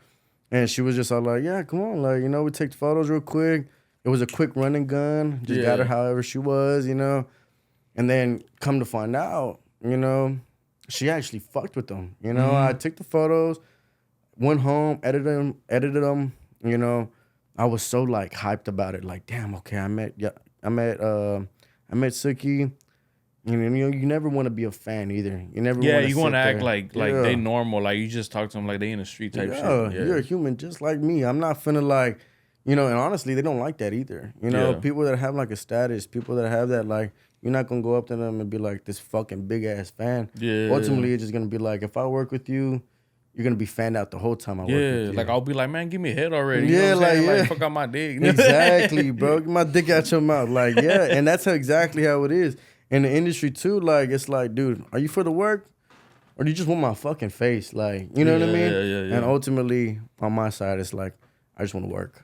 and she was just all like, yeah, come on. Like, we take the photos real quick. It was a quick run and gun. Just got her however she was, And then come to find out, she actually fucked with them. I took the photos, went home, edited them. I was so like hyped about it. Like, damn, okay, I met Suki. You never want to be a fan either. You never. Yeah, wanna you want to act there. like they normal. Like you just talk to them like they in the street type shit. Yeah, you're a human just like me. I'm not finna like, and honestly, they don't like that either. People that have like a status, people that have that, like, you're not gonna go up to them and be like this fucking big ass fan. Yeah. Ultimately, it's just gonna be like, if I work with you, you're gonna be fanned out the whole time I work with you. Like I'll be like, man, give me a head already. You know what I'm saying? Like, fuck out my dick. Exactly, bro. Get my dick out your mouth. Like, yeah, and that's exactly how it is. In the industry too, like, it's like, dude, are you for the work? Or do you just want my fucking face? Like, you know what I mean? Yeah. And ultimately, on my side, it's like, I just want to work.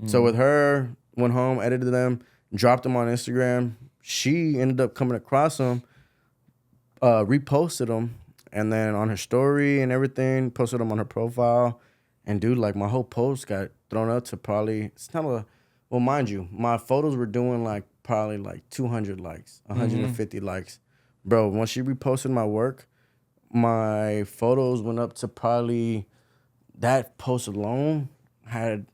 So with her, went home, edited them, dropped them on Instagram. She ended up coming across them, reposted them, and then on her story and everything, posted them on her profile. And dude, like, my whole post got thrown up to probably, well, mind you, my photos were doing like probably like 200 likes, 150 likes. Bro, when she reposted my work, my photos went up to probably, that post alone had,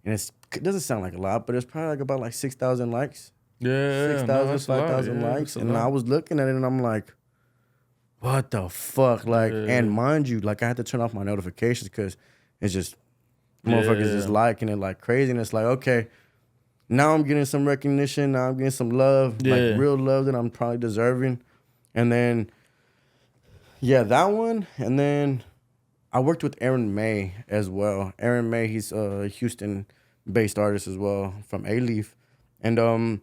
and it doesn't sound like a lot, but it's probably like about like 6,000 likes. Yeah. 6,000, 5,000 likes. And I was looking at it and I'm like, what the fuck? Like, and mind you, like, I had to turn off my notifications because it's just, motherfuckers just liking it like crazy. And it's like, okay, now I'm getting some recognition. Now I'm getting some love, like real love that I'm probably deserving. And then, that one. And then I worked with Aaron May as well. Aaron May, he's a Houston-based artist as well from A-Leaf. And,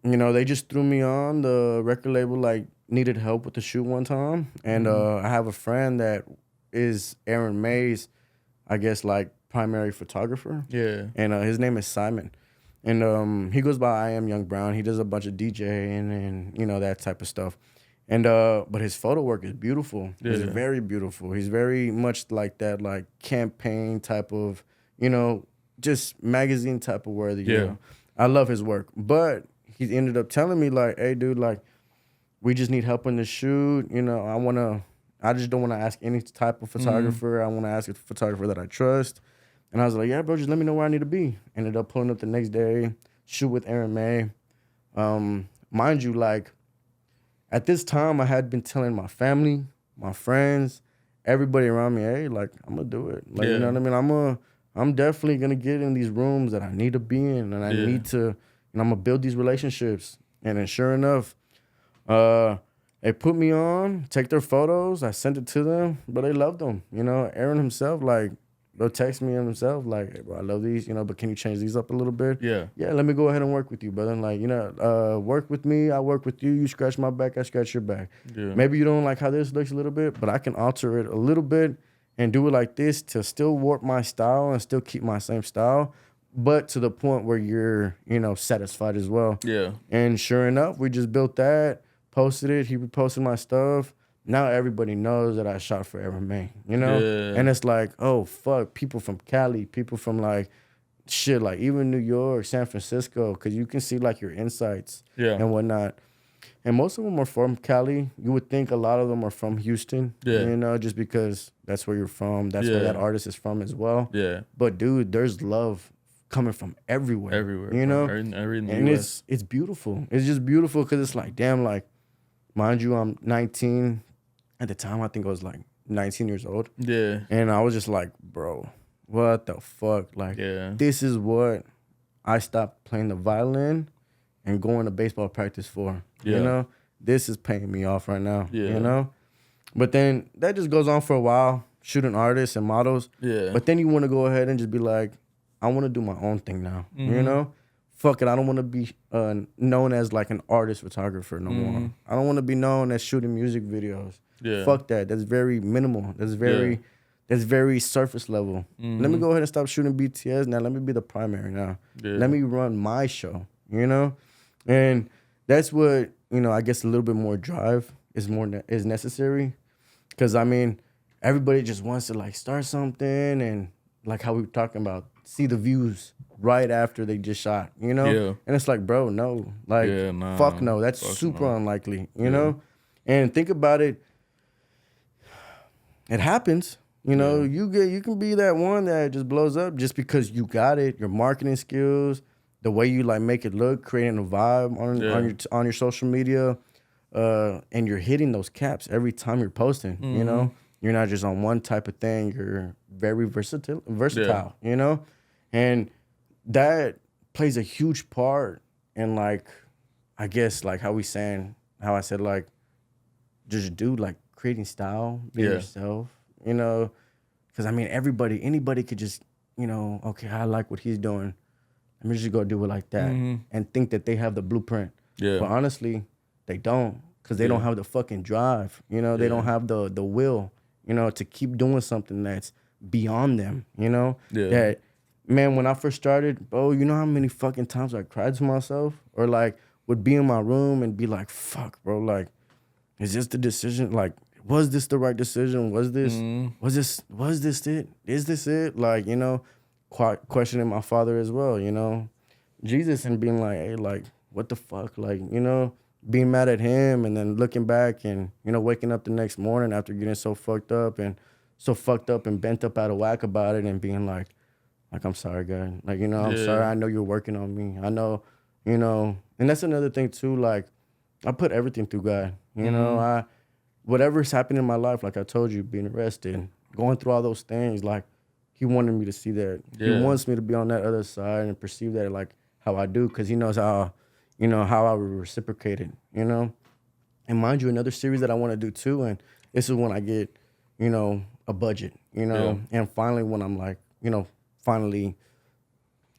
they just threw me on. The record label, like, needed help with the shoot one time. And I have a friend that is Aaron May's, I guess, like, primary photographer. Yeah. And his name is Simon. And he goes by I Am Young Brown. He does a bunch of DJing and that type of stuff. And but his photo work is beautiful. Yeah. It's very beautiful. He's very much like that, like, campaign type of, just magazine type of worthy. Yeah. I love his work. But he ended up telling me, like, hey, dude, like, we just need help in the shoot. I just don't want to ask any type of photographer. I want to ask a photographer that I trust. And I was like, yeah, bro, just let me know where I need to be. Ended up pulling up the next day, shoot with Aaron May. Mind you, like, at this time, I had been telling my family, my friends, everybody around me, hey, like, I'm going to do it. Like, you know what I mean? I'm definitely going to get in these rooms that I need to be in. And I need to, I'm going to build these relationships. And then sure enough, they put me on, take their photos. I sent it to them, but they loved them. Aaron himself, like, they'll text me himself, like, hey, bro, I love these, but can you change these up a little bit? Yeah. Yeah, let me go ahead and work with you, brother. And like, work with me, I work with you. You scratch my back, I scratch your back. Yeah. Maybe you don't like how this looks a little bit, but I can alter it a little bit and do it like this to still warp my style and still keep my same style, but to the point where you're, satisfied as well. Yeah. And sure enough, we just built that, posted it. He reposted my stuff. Now everybody knows that I shot for Aaron May, Yeah. And it's like, oh, fuck, people from Cali, people from, like, shit, like, even New York, San Francisco, because you can see, like, your insights and whatnot. And most of them are from Cali. You would think a lot of them are from Houston, just because that's where you're from. That's where that artist is from as well. Yeah. But, dude, there's love coming from everywhere. Everywhere, you bro. know, Every in the and US. it's beautiful. It's just beautiful because it's like, damn, like, mind you, I'm 19 at the time. I think I was like 19 years old, Yeah. and I was just like, bro, what the fuck? Like, Yeah. this is what I stopped playing the violin and going to baseball practice for. Yeah. You know, this is paying me off right now. Yeah. You know, but then that just goes on for a while, shooting artists and models. Yeah. But then you want to go ahead and just be like, I want to do my own thing now. You know, fuck it. I don't want to be known as like an artist photographer no more. I don't want to be known as shooting music videos. Yeah. Fuck that. That's very minimal. That's very surface level. Let me go ahead and stop shooting BTS now. Let me be the primary now. Yeah. Let me run my show, you know? And that's what, you know, I guess a little bit more drive is necessary. Because, I mean, everybody just wants to, like, start something and, like how we were talking about, see the views right after they just shot, you know? Yeah. And it's like, bro, no. Like, fuck no. That's super unlikely, you know? And think about it. It happens. You know, you can be that one that just blows up just because you got it, your marketing skills, the way you like make it look, creating a vibe on your social media, and you're hitting those caps every time you're posting. You know, you're not just on one type of thing. You're very versatile. You know, and that plays a huge part in, like, I guess, like how I said, like, just do like creating style, be yourself. You know, because I mean, anybody could just, you know, okay, I like what he's doing. Let me just go do it like that and think that they have the blueprint. Yeah. But honestly, they don't, because they don't have the fucking drive. You know, they don't have the will, you know, to keep doing something that's beyond them, you know? Yeah. That, man, when I first started, bro, you know how many fucking times I cried to myself? Or, like, would be in my room and be like, fuck, bro, like, is this the decision? Like, was this the right decision? Was this it? Is this it? Like, you know, questioning my father as well, you know, Jesus, and being like, hey, like, what the fuck? Like, you know, being mad at him and then looking back and, you know, waking up the next morning after getting so fucked up and bent up out of whack about it and being like, I'm sorry, God. Like, you know, I'm sorry. I know you're working on me. I know, you know, and that's another thing too. Like, I put everything through God, you know, whatever's happened in my life, like I told you, being arrested, going through all those things, like, he wanted me to see that. Yeah. He wants me to be on that other side and perceive that like how I do, because he knows how, you know, how I would reciprocate it, you know? And mind you, another series that I want to do too, and this is when I get, you know, a budget, you know? And finally when I'm like, you know,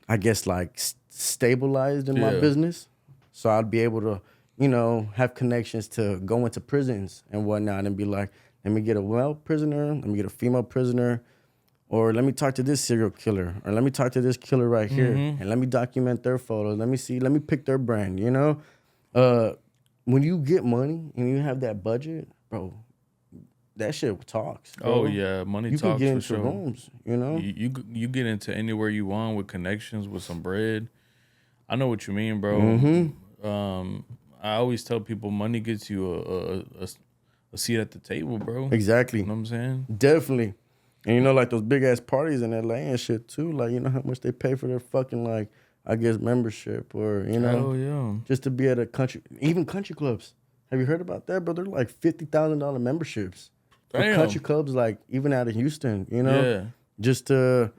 I guess, like, stabilized in my business, so I'd be able to, you know, have connections to go into prisons and whatnot and be like, let me get a male prisoner, let me get a female prisoner, or let me talk to this serial killer, or let me talk to this killer right here, and let me document their photos. Let me pick their brand, you know? When you get money and you have that budget, bro, that shit talks, bro. Oh, yeah, money you talks can get for into sure. rooms, you know? You get into anywhere you want with connections, with some bread. I know what you mean, bro. I always tell people money gets you a seat at the table, bro. Exactly. You know what I'm saying? Definitely. And you know, like those big ass parties in LA and shit too. Like, you know how much they pay for their fucking, like, I guess, membership, or, you know, just to be at a even country clubs. Have you heard about that, bro? They're like $50,000 memberships for country clubs, like, even out of Houston, you know, just to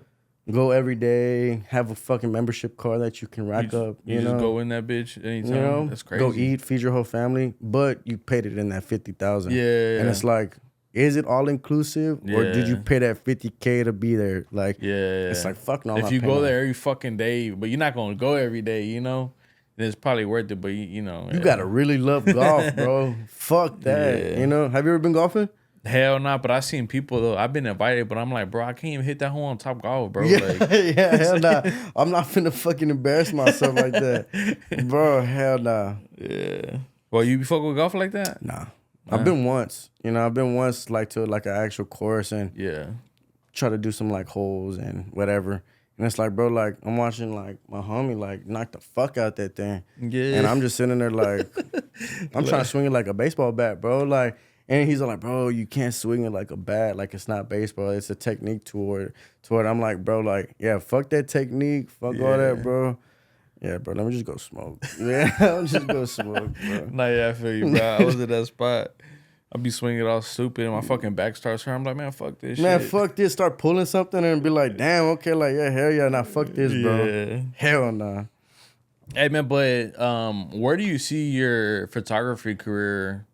go every day, have a fucking membership card that you can rack up. You know, just go in that bitch anytime. You know, that's crazy. Go eat, feed your whole family, but you paid it in that 50,000. Yeah, and it's like, is it all inclusive, or did you pay that 50K to be there? Like, it's like, fuck no. If you go there every fucking day, but you're not gonna go every day, you know, then it's probably worth it. But you know, you gotta really love golf, bro. Fuck that. You know, have you ever been golfing? Hell nah, but I seen people though. I've been invited, but I'm like, bro, I can't even hit that hole on Top Golf, bro. Yeah, like, hell nah. I'm not finna fucking embarrass myself like that, bro. Hell nah. Yeah. Well, you fuck with golf like that? Nah. I've been once. You know, I've been once, like, to like an actual course and try to do some like holes and whatever. And it's like, bro, like, I'm watching like my homie like knock the fuck out that thing. Yeah. And I'm just sitting there like, I'm trying to swing it like a baseball bat, bro. Like, And he's like, bro, you can't swing it like a bat, like it's not baseball. It's a technique toward. I'm like, bro, like, yeah, fuck that technique, fuck all that, bro. Yeah, bro, let me just go smoke. Yeah, I'll just go smoke, bro. Nah, yeah, I feel you, bro. I was at that spot. I'd be swinging all stupid and my fucking back starts hurting. I'm like, man, fuck this Man, shit. fuck this. Start pulling something and be like, damn, okay, like, yeah, hell yeah, nah, fuck this, bro. Yeah. Hell nah. Hey, man, but where do you see your photography career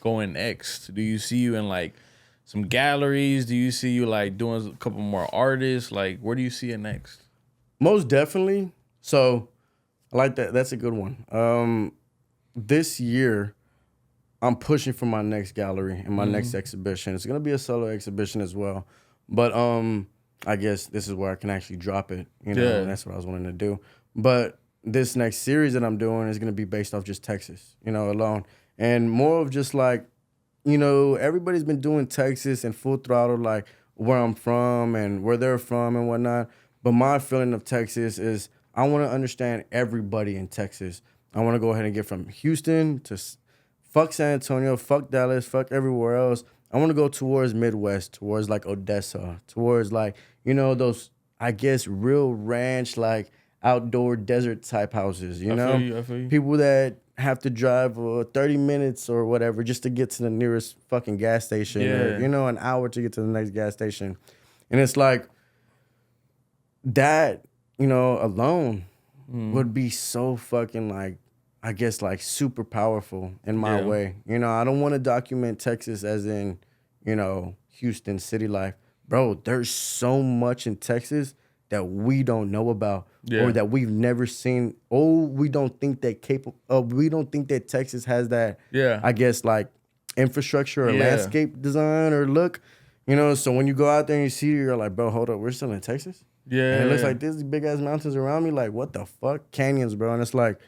going next? Do you see you in, like, some galleries? Do you see you, like, doing a couple more artists? Like, where do you see it next? Most definitely. So, I like that. That's a good one. This year, I'm pushing for my next gallery and my next exhibition. It's gonna be a solo exhibition as well, but I guess this is where I can actually drop it. You know, Yeah. that's what I was wanting to do. But this next series that I'm doing is gonna be based off just Texas, you know, alone, and more of just like, you know, everybody's been doing Texas and full throttle, like where I'm from and where they're from and whatnot. But my feeling of Texas is I want to understand everybody in Texas. I want to go ahead and get from Houston to fuck San Antonio, fuck Dallas, fuck everywhere else. I want to go towards Midwest, towards like Odessa, towards like, you know, those, I guess, real ranch, like outdoor desert type houses, you know? I feel you. People that have to drive 30 minutes or whatever just to get to the nearest fucking gas station or, you know, an hour to get to the next gas station. And it's like that, you know, alone would be so fucking like, I guess like super powerful in my way. You know, I don't want to document Texas as in, you know, Houston city life. Bro, there's so much in Texas that we don't know about or that we've never seen. Oh, we don't think that we don't think that Texas has that, I guess, like infrastructure or landscape design or look. You know, so when you go out there and you see it, you're like, bro, hold up, we're still in Texas? Yeah. And it looks like these big ass mountains around me. Like, what the fuck? Canyons, bro. And it's like,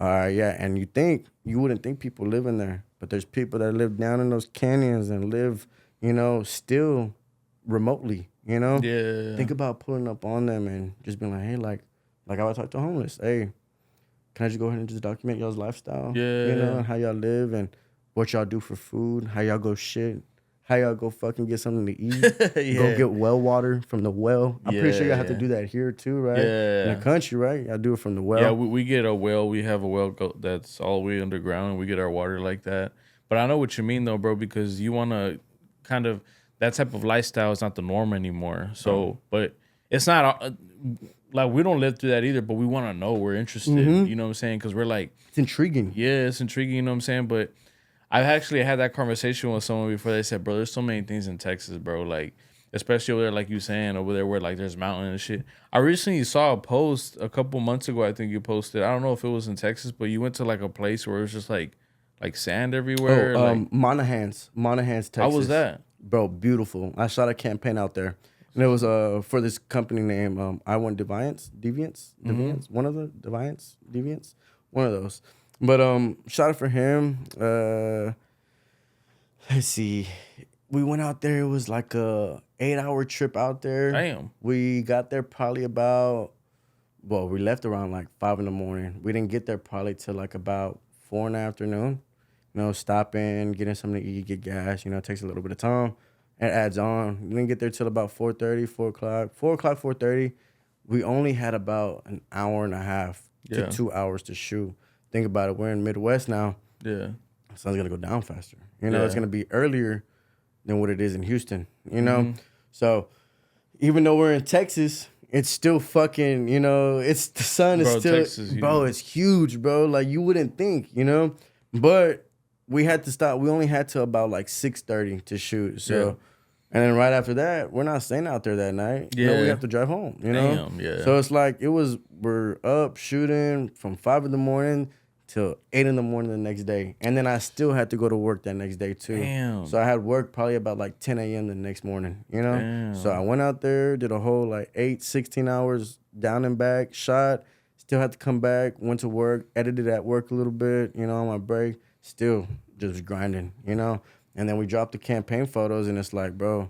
yeah, and you wouldn't think people live in there, but there's people that live down in those canyons and live, you know, still remotely, you know? Yeah. Think about pulling up on them and just being like, hey, like I would talk to homeless. Hey, can I just go ahead and just document y'all's lifestyle? Yeah. You know, and how y'all live and what y'all do for food, how y'all go shit, how y'all go fucking get something to eat, go get well water from the well. I'm pretty sure y'all have to do that here too, right? Yeah. In the country, right? Y'all do it from the well. Yeah, we get a well. We have a well that's all the way underground, and we get our water like that. But I know what you mean, though, bro, because you want to kind of, that type of lifestyle is not the norm anymore. So, but it's not, like, we don't live through that either, but we want to know. We're interested, you know what I'm saying? Because we're like. It's intriguing. Yeah, it's intriguing, you know what I'm saying? But I've actually had that conversation with someone before. They said, bro, there's so many things in Texas, bro. Like, especially over there, like you saying, over there where, like, there's mountains and shit. I recently saw a post a couple months ago, I think you posted. I don't know if it was in Texas, but you went to, like, a place where it was just, like sand everywhere. Monahans, Texas. How was that? Bro, beautiful. I shot a campaign out there. And it was for this company named I Want Deviance, one of the Deviance, one of those. But shot it for him. Let's see. We went out there. It was like a 8-hour trip out there. Damn. We got there probably we left around like 5 a.m. We didn't get there probably till like about 4 p.m. You know, stopping, getting something to eat, get gas. You know, it takes a little bit of time. It adds on. We didn't get there till about 4:30, 4 o'clock. 4 o'clock, 4:30. We only had about an hour and a half to 2 hours to shoot. Think about it. We're in Midwest now. Yeah. Sun's gonna go down faster. You know, it's gonna be earlier than what it is in Houston. You know, so even though we're in Texas, it's still fucking. You know, it's the sun is still. Texas, bro, it's huge, bro. Like you wouldn't think. You know, but we had to stop. We only had till about like 6:30 to shoot. So, and then right after that, we're not staying out there that night. Yeah, you know, we have to drive home. You know, Damn, yeah. So it's like we're up shooting from 5 a.m. till 8 a.m. the next day, and then I still had to go to work that next day too. Damn. So I had work probably about like 10 a.m. the next morning. You know, Damn. so I went out there, did a whole like 16 hours down and back, shot. Still had to come back, went to work, edited at work a little bit. You know, on my break. Still just grinding, you know? And then we dropped the campaign photos and it's like, bro,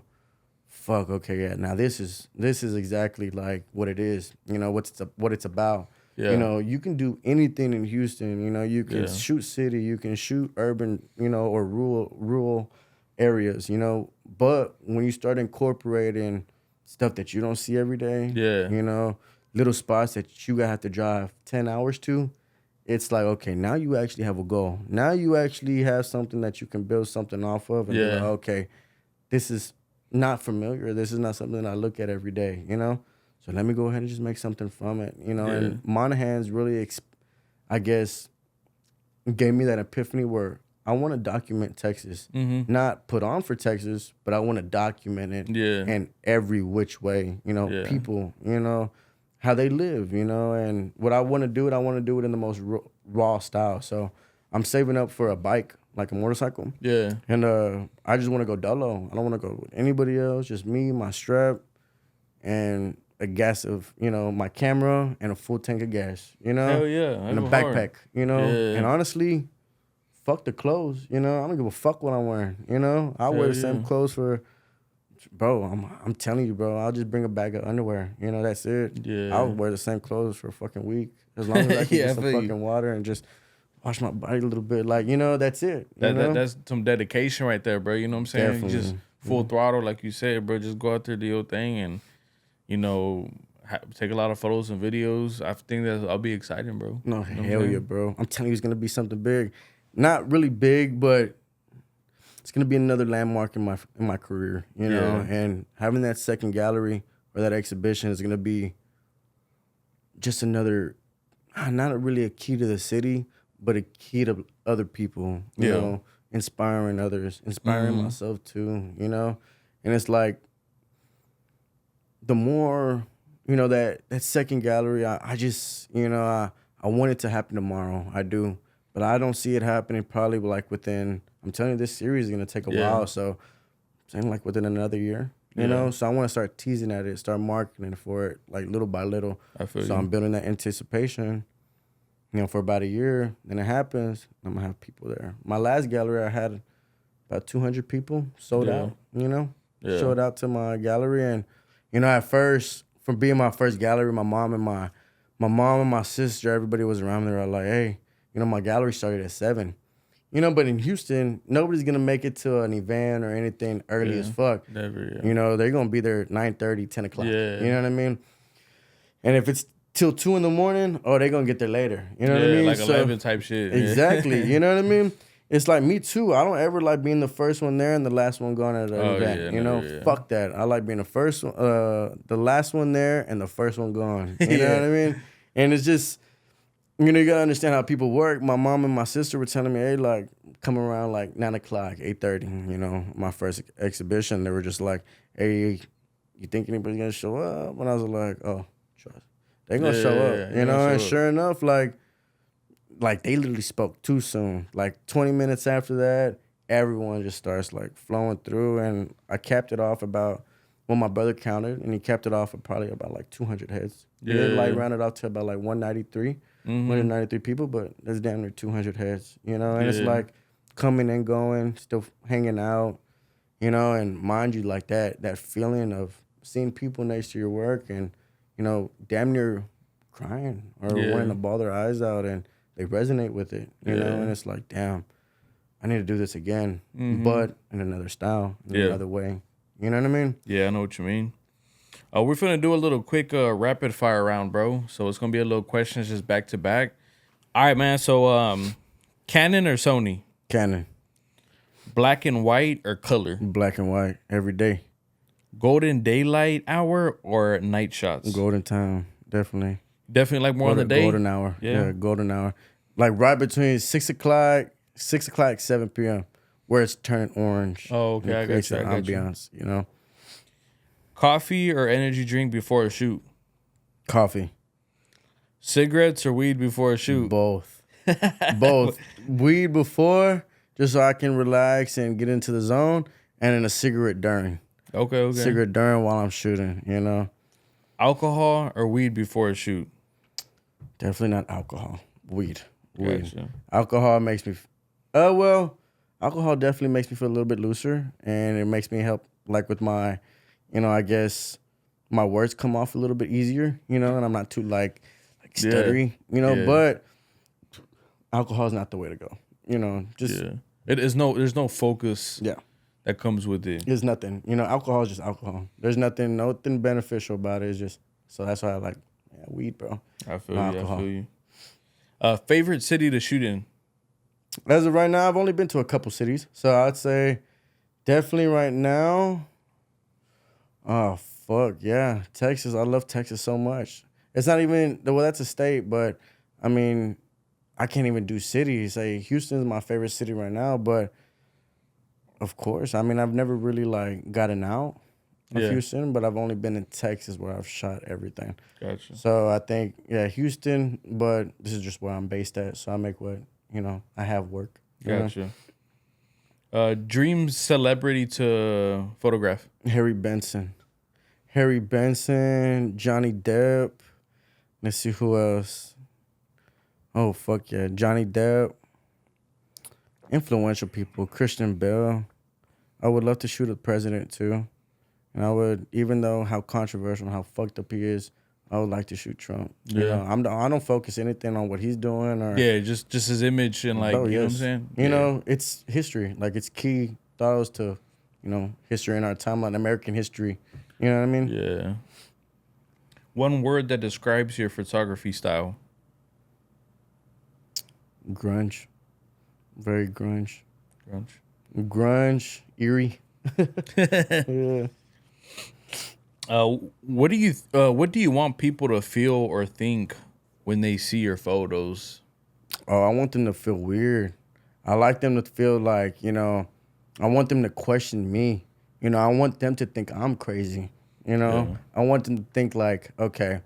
fuck, okay, yeah. Now this is exactly like what it is, you know, what it's about. Yeah. You know, you can do anything in Houston. You know, you can Yeah. shoot city, you can shoot urban, you know, or rural areas, you know. But when you start incorporating stuff that you don't see every day, Yeah. you know, little spots that you have to drive 10 hours to, it's like, okay, now you actually have a goal. Now you actually have something that you can build something off of and be like, Yeah. okay, this is not familiar. This is not something I look at every day, you know? So let me go ahead and just make something from it, you know? Yeah. And Monahan's really, I guess, gave me that epiphany where I want to document Texas. Not put on for Texas, but I want to document it Yeah. in every which way, you know, Yeah. people, you know, how they live, you know, and what I want to do I want to do it in the most raw style. So I'm saving up for a bike, like a motorcycle. Yeah. And I just want to go dolo. I don't want to go with anybody else, just me, my strap, and a gas of, you know, my camera and a full tank of gas, you know? Hell yeah. And a That's backpack, hard. you know? Yeah. And honestly, fuck the clothes, you know? I don't give a fuck what I'm wearing, you know? I wear Hell the same yeah. clothes for, bro, I'm telling you, bro, I'll just bring a bag of underwear, you know, that's it. Yeah. I'll wear the same clothes for a fucking week. As long as I can Yeah, I get some feel you. fucking water and just wash my body a little bit. Like, you know, that's it. You know? That's some dedication right there, bro. You know what I'm saying? Definitely. Just full throttle, like you said, bro. Just go out there, do your thing, and you know, take a lot of photos and videos. I think that I'll be exciting, bro. No, You know what I'm hell yeah, saying? bro. I'm telling you, it's gonna be something big. Not really big, but it's gonna be another landmark in my career, you know. Yeah. And having that second gallery or that exhibition is gonna be just another, not really a key to the city, but a key to other people. You Yeah. know, inspiring others, inspiring myself too. You know, and it's like the more, you know, that second gallery, I just, you know, I want it to happen tomorrow. I do. But I don't see it happening probably like within, I'm telling you, this series is going to take a Yeah. while. So I'm saying like within another year, you Yeah. know? So I want to start teasing at it, start marketing for it, like little by little. I feel So you. I'm building that anticipation, you know, for about a year. Then it happens, I'm going to have people there. My last gallery, I had about 200 people sold Yeah. out, you know? Yeah. Showed out to my gallery. And, you know, at first, from being my first gallery, my mom and my sister, everybody was around there. I was like, hey, you know, my gallery started at 7. You know, but in Houston, nobody's gonna make it to an event or anything early as fuck. Never. Yeah. You know, they're gonna be there 9:30, 10 o'clock. Yeah. You know what I mean? And if it's till 2 in the morning, oh, they're gonna get there later. You know what I mean? Like 11 type shit. Yeah. Exactly. You know what I mean? It's like me too. I don't ever like being the first one there and the last one gone at an event. yeah, you know, never, yeah. fuck that. I like being the last one there and the first one gone. You know Yeah. what I mean? And it's just, you know, you gotta understand how people work. My mom and my sister were telling me, hey, like, come around like 9 o'clock, 8:30, you know, my first exhibition. They were just like, hey, you think anybody's gonna show up? And I was like, oh, trust. They're gonna show up. Yeah, You they're know, gonna and show up. sure enough, like they literally spoke too soon. Like 20 minutes after that, everyone just starts like flowing through. And I capped it off about, well, my brother counted, and he capped it off at probably about like 200 heads. Yeah, like Yeah. rounded off to about like 193. 193 people, but that's damn near 200 heads, you know? And it's Yeah. like coming and going, still hanging out, you know? And mind you, like that feeling of seeing people next to your work and, you know, damn near crying or Yeah. wanting to bawl their eyes out, and they resonate with it, you know? Yeah. And it's like, damn, I need to do this again, but in another style, in Yeah. another way. You know what I mean? Yeah, I know what you mean. We're finna do a little quick rapid fire round, bro. So it's gonna be a little questions just back to back. All right, man. So Canon or Sony? Canon, Black and white or color? black and white, every day. Golden daylight hour or night shots? Golden time, definitely. Definitely like more on the day. Golden hour. Yeah. Yeah, golden hour. Like right between 6 o'clock, 7 p.m., where it's turning orange. Oh, okay, And it I got creates you, that I got you. ambiance, you know? Coffee or energy drink before a shoot? Coffee. Cigarettes or weed before a shoot? Both. Both. Weed before, just so I can relax and get into the zone, and then a cigarette during. Okay. Cigarette during while I'm shooting, you know? Alcohol or weed before a shoot? Definitely not alcohol. Weed. Gotcha. Alcohol makes me, alcohol definitely makes me feel a little bit looser, and it makes me help, like with my, you know, I guess my words come off a little bit easier, you know, and I'm not too like stuttery, you know. Yeah. But alcohol is not the way to go. You know, just it is there's no focus. Yeah. That comes with it. There's nothing. You know, alcohol is just alcohol. There's nothing beneficial about it. It's just so that's why I like weed, bro. I feel No you. alcohol. I feel you. Favorite city to shoot in? As of right now, I've only been to a couple cities, so I'd say definitely right now. Oh fuck yeah, Texas! I love Texas so much. It's not even that's a state, but I mean, I can't even do cities. Say Houston's my favorite city right now, but of course, I mean, I've never really like gotten out of Houston, but I've only been in Texas where I've shot everything. Gotcha. So I think Houston, but this is just where I'm based at, so I make what I have work. Gotcha. Dream celebrity to photograph? Harry Benson, Johnny Depp. Let's see who else. Oh fuck yeah, Johnny Depp. Influential people, Christian Bale. I would love to shoot the president too, and I would, even though how controversial and how fucked up he is, I would like to shoot Trump. Yeah. You know, I don't focus anything on what he's doing or just his image and like you know what I'm saying. You know, it's history. Like it's key thoughts to, history in our timeline, American history. You know what I mean? Yeah. One word that describes your photography style? Grunge. Very grunge. Grunge. Eerie. Yeah. What do you want people to feel or think when they see your photos? Oh, I want them to feel weird. I like them to feel like, I want them to question me. I want them to think I'm crazy. I want them to think like, okay,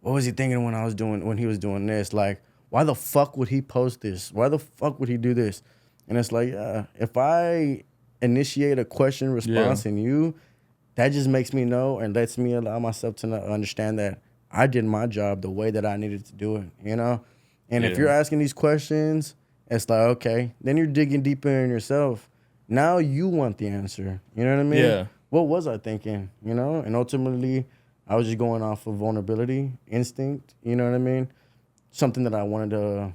what was he thinking when he was doing this? Like, why the fuck would he post this? Why the fuck would he do this? And it's like, if I initiate a question response in you, that just makes me know and lets me allow myself to understand that I did my job the way that I needed to do it, And if you're asking these questions, it's like, okay, then you're digging deeper in yourself. Now you want the answer. You know what I mean? Yeah. What was I thinking? And ultimately, I was just going off of vulnerability, instinct. You know what I mean? Something that I wanted to,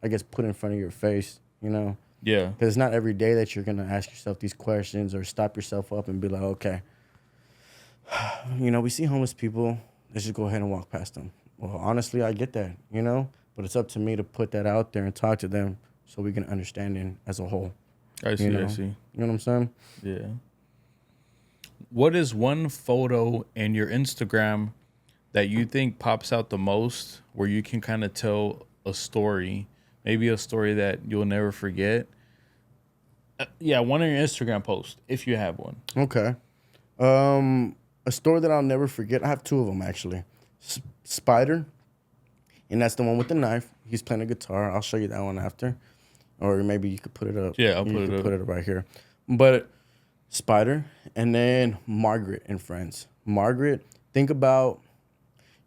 I guess put in front of your face, Yeah. Yeah. Because it's not every day that you're going to ask yourself these questions or stop yourself up and be like, okay, we see homeless people. Let's just go ahead and walk past them. Well, honestly, I get that, But it's up to me to put that out there and talk to them so we can understand it as a whole. I see. You know what I'm saying? Yeah. What is one photo in your Instagram that you think pops out the most where you can kind of tell a story? Maybe a story that you'll never forget. One on your Instagram post, if you have one. Okay. A story that I'll never forget. I have two of them, actually. Spider, and that's the one with the knife. He's playing a guitar. I'll show you that one after. Or maybe you could put it up. Yeah, I'll put it up. Put it right here. But Spider, and then Margaret and Friends. Margaret, think about...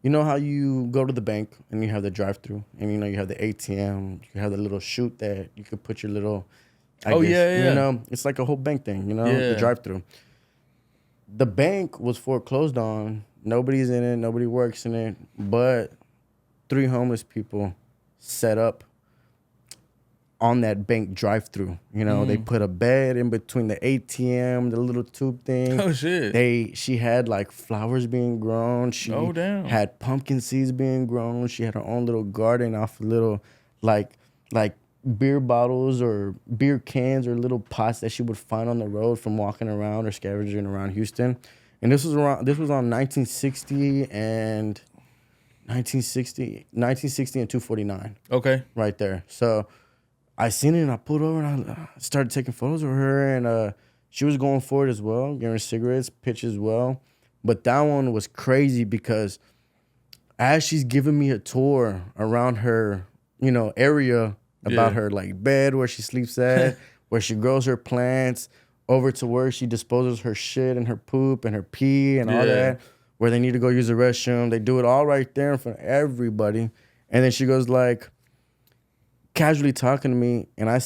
You know how you go to the bank and you have the drive-through, and you have the ATM, you have the little chute that you could put your little. It's like a whole bank thing, the drive-through. The bank was foreclosed on. Nobody's in it. Nobody works in it. But 3 homeless people set up on that bank drive-through. They put a bed in between the ATM, the little tube thing. Oh shit! She had like flowers being grown. She had pumpkin seeds being grown. She had her own little garden off little like beer bottles or beer cans or little pots that she would find on the road from walking around or scavenging around Houston. And this was on 1960 and 249. Okay. Right there. So I seen it and I pulled over and I started taking photos of her, and she was going for it as well, giving her cigarettes, pitch as well. But that one was crazy because as she's giving me a tour around her, area about her like bed where she sleeps at, where she grows her plants, over to where she disposes her shit and her poop and her pee and all that, where they need to go use the restroom. They do it all right there in front of everybody. And then she goes like, casually talking to me, and I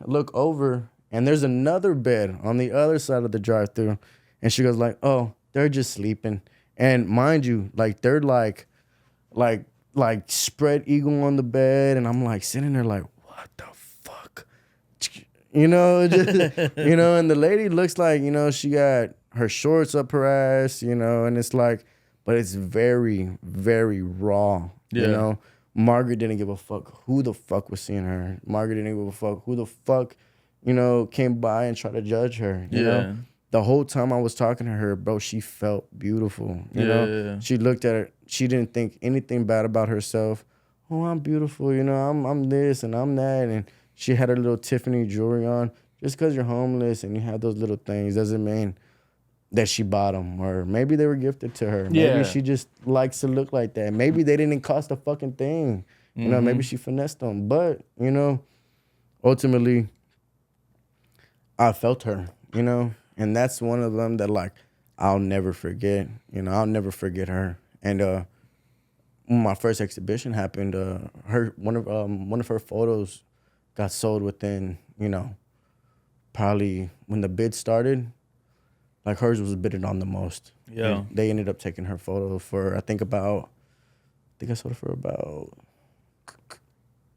look over, and there's another bed on the other side of the drive-thru, and she goes like, oh, they're just sleeping. And mind you, like they're like like spread eagle on the bed, and I'm like sitting there like, what the fuck, you know, just, you know. And the lady looks like, you know, she got her shorts up her ass, you know, and it's like, but it's very, very raw, you know. Margaret didn't give a fuck who the fuck was seeing her. Margaret didn't give a fuck who the fuck, you know, came by and tried to judge her, you know. The whole time I was talking to her, bro, she felt beautiful, you know. She looked at her, she didn't think anything bad about herself. Oh, I'm beautiful, you know, I'm this and I'm that. And she had her little Tiffany jewelry on. Just because you're homeless and you have those little things doesn't mean that she bought them, or maybe they were gifted to her. Maybe she just likes to look like that. Maybe they didn't cost a fucking thing. You know, maybe she finessed them. But, you know, ultimately, I felt her, you know, and that's one of them that, like, I'll never forget. You know, I'll never forget her. And when my first exhibition happened, one of her photos got sold within, you know, probably when the bid started. Like, hers was bidded on the most. Yeah. And they ended up taking her photo for, I think I sold it for about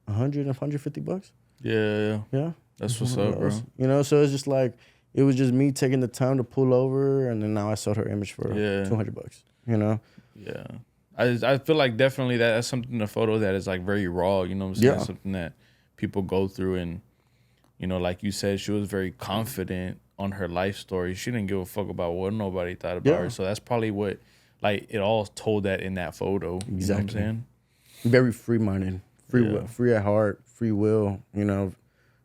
100, 150 bucks. Yeah. That's what's up, bro. You know, so it's just like, it was just me taking the time to pull over, and then now I sold her image for 200 bucks, you know? Yeah. I feel like definitely that's something in a photo that is, like, very raw, you know what I'm saying? Something that people go through, and, you know, like you said, she was very confident on her life story. She didn't give a fuck about what nobody thought about her. So that's probably what, like, it all told that in that photo. Exactly. You know what I'm saying? Very free-minded, free at heart, free will, you know,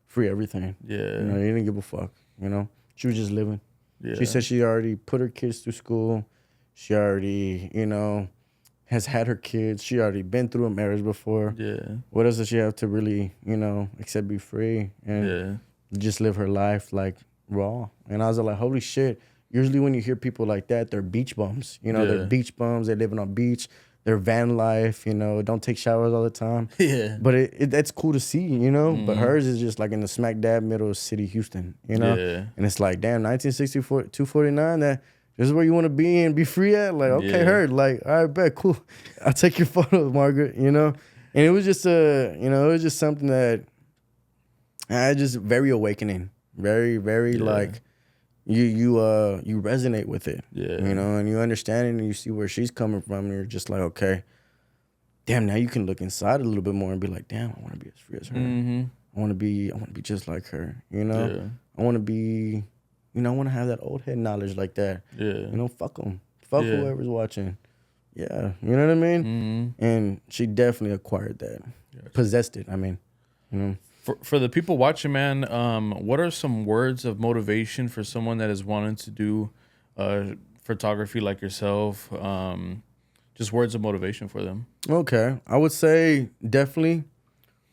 free everything. Yeah. You know, he didn't give a fuck, you know? She was just living. Yeah. She said she already put her kids through school. She already, you know, has had her kids. She already been through a marriage before. Yeah. What else does she have to really, you know, except be free and just live her life, like, raw? And I was like, holy shit. Usually when you hear people like that, they're beach bums. You know, they're beach bums. They're living on beach. They're van life, you know, don't take showers all the time. Yeah. But that's cool to see, you know? But hers is just like in the smack dab middle of city, Houston, you know? Yeah. And it's like, damn, 1964, 249, this is where you want to be and be free at? Like, okay, her. Like, all right, bet, cool. I'll take your photo, Margaret, you know? And it was just you know, it was just something that I just very awakening. Very, very like you resonate with it. Yeah. You know, and you understand it and you see where she's coming from, and you're just like, okay, damn, now you can look inside a little bit more and be like, damn, I want to be as free as her. I want to be just like her, you know? Yeah. I want to be, you know, I want to have that old head knowledge like that. Yeah. You know, fuck them. Fuck whoever's watching. Yeah. You know what I mean? And she definitely acquired that. Gotcha. Possessed it, I mean, you know? For the people watching, man, what are some words of motivation for someone that is wanting to do photography like yourself? Just words of motivation for them. Okay. I would say definitely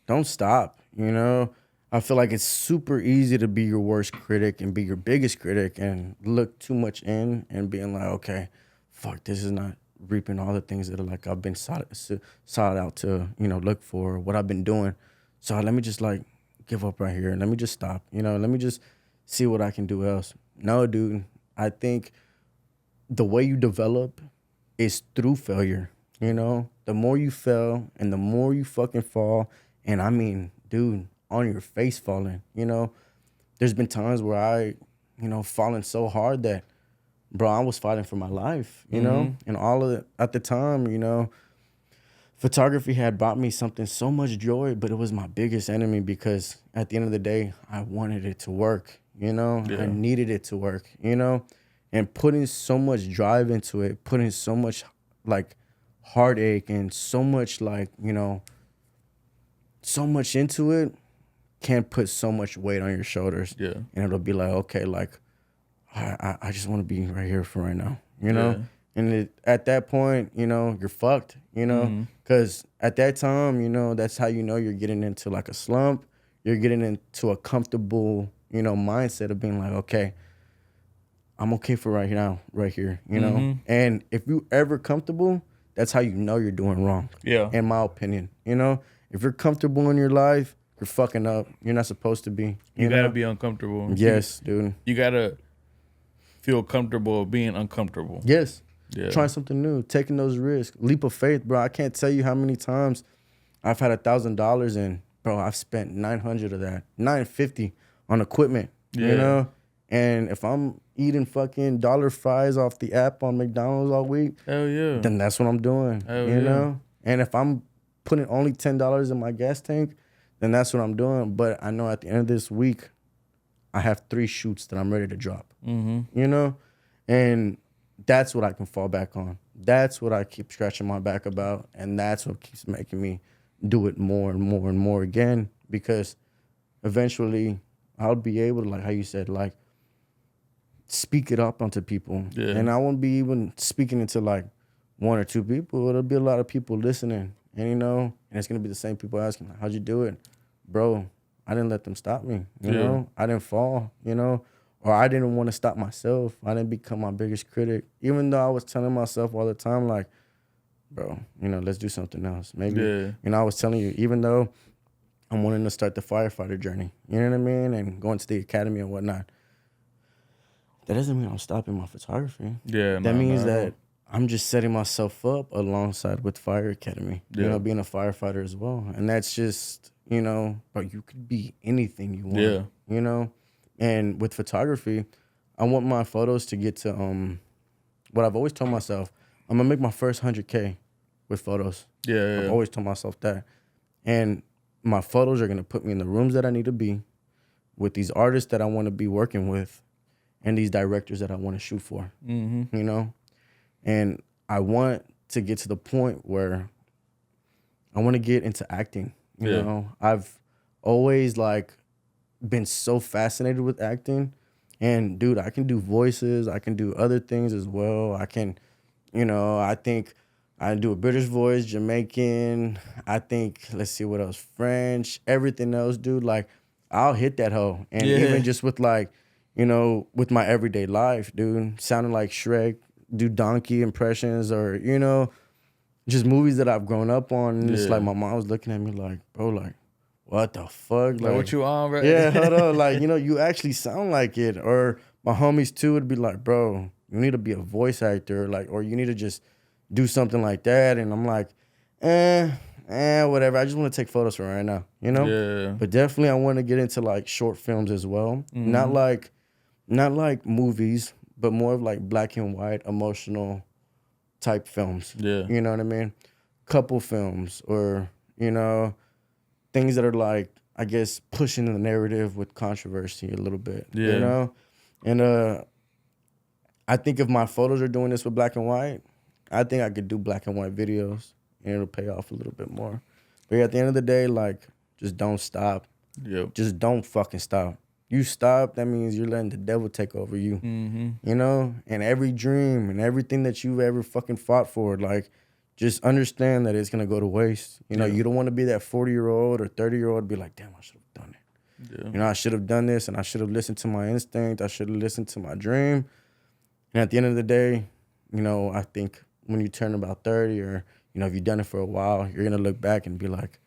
don't stop, you know? I feel like it's super easy to be your worst critic and be your biggest critic and look too much in and being like, okay, fuck, this is not reaping all the things that are like I've been sought out to, you know, look for, what I've been doing. So let me just like give up right here. Let me just stop, you know, let me just see what I can do else. No, dude, I think the way you develop is through failure, you know? The more you fail and the more you fucking fall, and I mean, dude, on your face falling, you know? There's been times where I, you know, fallen so hard that, bro, I was fighting for my life, you know? And all of it, at the time, you know, photography had brought me something so much joy, but it was my biggest enemy because at the end of the day, I wanted it to work, you know? Yeah. I needed it to work, you know? And putting so much drive into it, putting so much, like, heartache and so much, like, you know, so much into it can put so much weight on your shoulders. Yeah. And it'll be like, okay, like, I just want to be right here for right now, you know? Yeah. And at that point, you know, you're fucked, you know? Because at that time, you know, that's how you know you're getting into, like, a slump. You're getting into a comfortable, you know, mindset of being like, okay, I'm okay for right now, right here, you know? And if you ever comfortable, that's how you know you're doing wrong. Yeah. In my opinion, you know? If you're comfortable in your life, you're fucking up. You're not supposed to be. You gotta be uncomfortable. Yes, dude. You gotta feel comfortable being uncomfortable. Yes. Yeah. trying something new, taking those risks, leap of faith, bro. I can't tell you how many times I've had $1,000 and bro, I've spent 900 of that, 950 on equipment, Yeah. you know. And if I'm eating fucking dollar fries off the app on McDonald's all week, Hell yeah. then that's what I'm doing, Hell you yeah. know. And if I'm putting only $10 in my gas tank, then that's what I'm doing. But I know at the end of this week, I have 3 shoots that I'm ready to drop, you know? And that's what I can fall back on. That's what I keep scratching my back about. And that's what keeps making me do it more and more and more again, because eventually I'll be able to, like how you said, like, speak it up onto people. Yeah. And I won't be even speaking into like 1 or 2 people. It'll be a lot of people listening. And, you know, and it's going to be the same people asking, how'd you do it? Bro, I didn't let them stop me, you know? I didn't fall, you know? Or I didn't want to stop myself. I didn't become my biggest critic. Even though I was telling myself all the time, like, bro, you know, let's do something else. Maybe, you know, I was telling you, even though I'm wanting to start the firefighter journey, you know what I mean? And going to the academy and whatnot, that doesn't mean I'm stopping my photography. Yeah. That means that I'm just setting myself up alongside with Fire Academy, you know, being a firefighter as well. And that's just, you know, but you could be anything you want, you know? And with photography, I want my photos to get to what I've always told myself, I'm gonna make my first 100K with photos. I've always told myself that. And my photos are gonna put me in the rooms that I need to be with these artists that I want to be working with and these directors that I want to shoot for, you know? And I want to get to the point where I want to get into acting, you know? I've always like been so fascinated with acting, and dude, I can do voices, I can do other things as well. I can, you know, I think I do a British voice, Jamaican, I think, let's see what else, French, everything else, dude. Like, I'll hit that hoe. And even just with like, you know, with my everyday life, dude, sounding like Shrek, do donkey impressions, or, you know, just movies that I've grown up on. And it's like my mom was looking at me like, bro, like, what the fuck? Like what you on, bro? Yeah, hold on. Like, you know, you actually sound like it. Or my homies too would be like, bro, you need to be a voice actor, like, or you need to just do something like that. And I'm like, whatever. I just want to take photos for right now, you know? Yeah. But definitely I want to get into like short films as well. Not like movies, but more of like black and white, emotional type films. Yeah. You know what I mean? Couple films, or, you know, things that are like, I guess, pushing the narrative with controversy a little bit. Yeah. You know? And I think if my photos are doing this with black and white, I think I could do black and white videos and it'll pay off a little bit more. But yeah, at the end of the day, like, just don't stop. Yep. Just don't fucking stop. You stop, that means you're letting the devil take over you. You know? And every dream and everything that you've ever fucking fought for, like, just understand that it's gonna go to waste. You know, you don't want to be that 40-year-old or 30-year-old be like, damn, I should have done it. You know, I should have done this, and I should have listened to my instinct. I should have listened to my dream. And at the end of the day, you know, I think when you turn about 30, or, you know, if you've done it for a while, you're gonna look back and be like,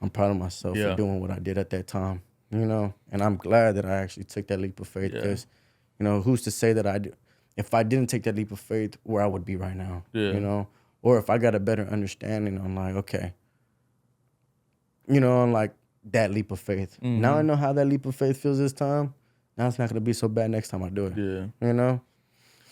I'm proud of myself for doing what I did at that time. You know, and I'm glad that I actually took that leap of faith, because, you know, who's to say that if I didn't take that leap of faith, where I would be right now, you know, or if I got a better understanding on like, okay, you know, on like that leap of faith. Now I know how that leap of faith feels this time. Now it's not going to be so bad next time I do it. You know?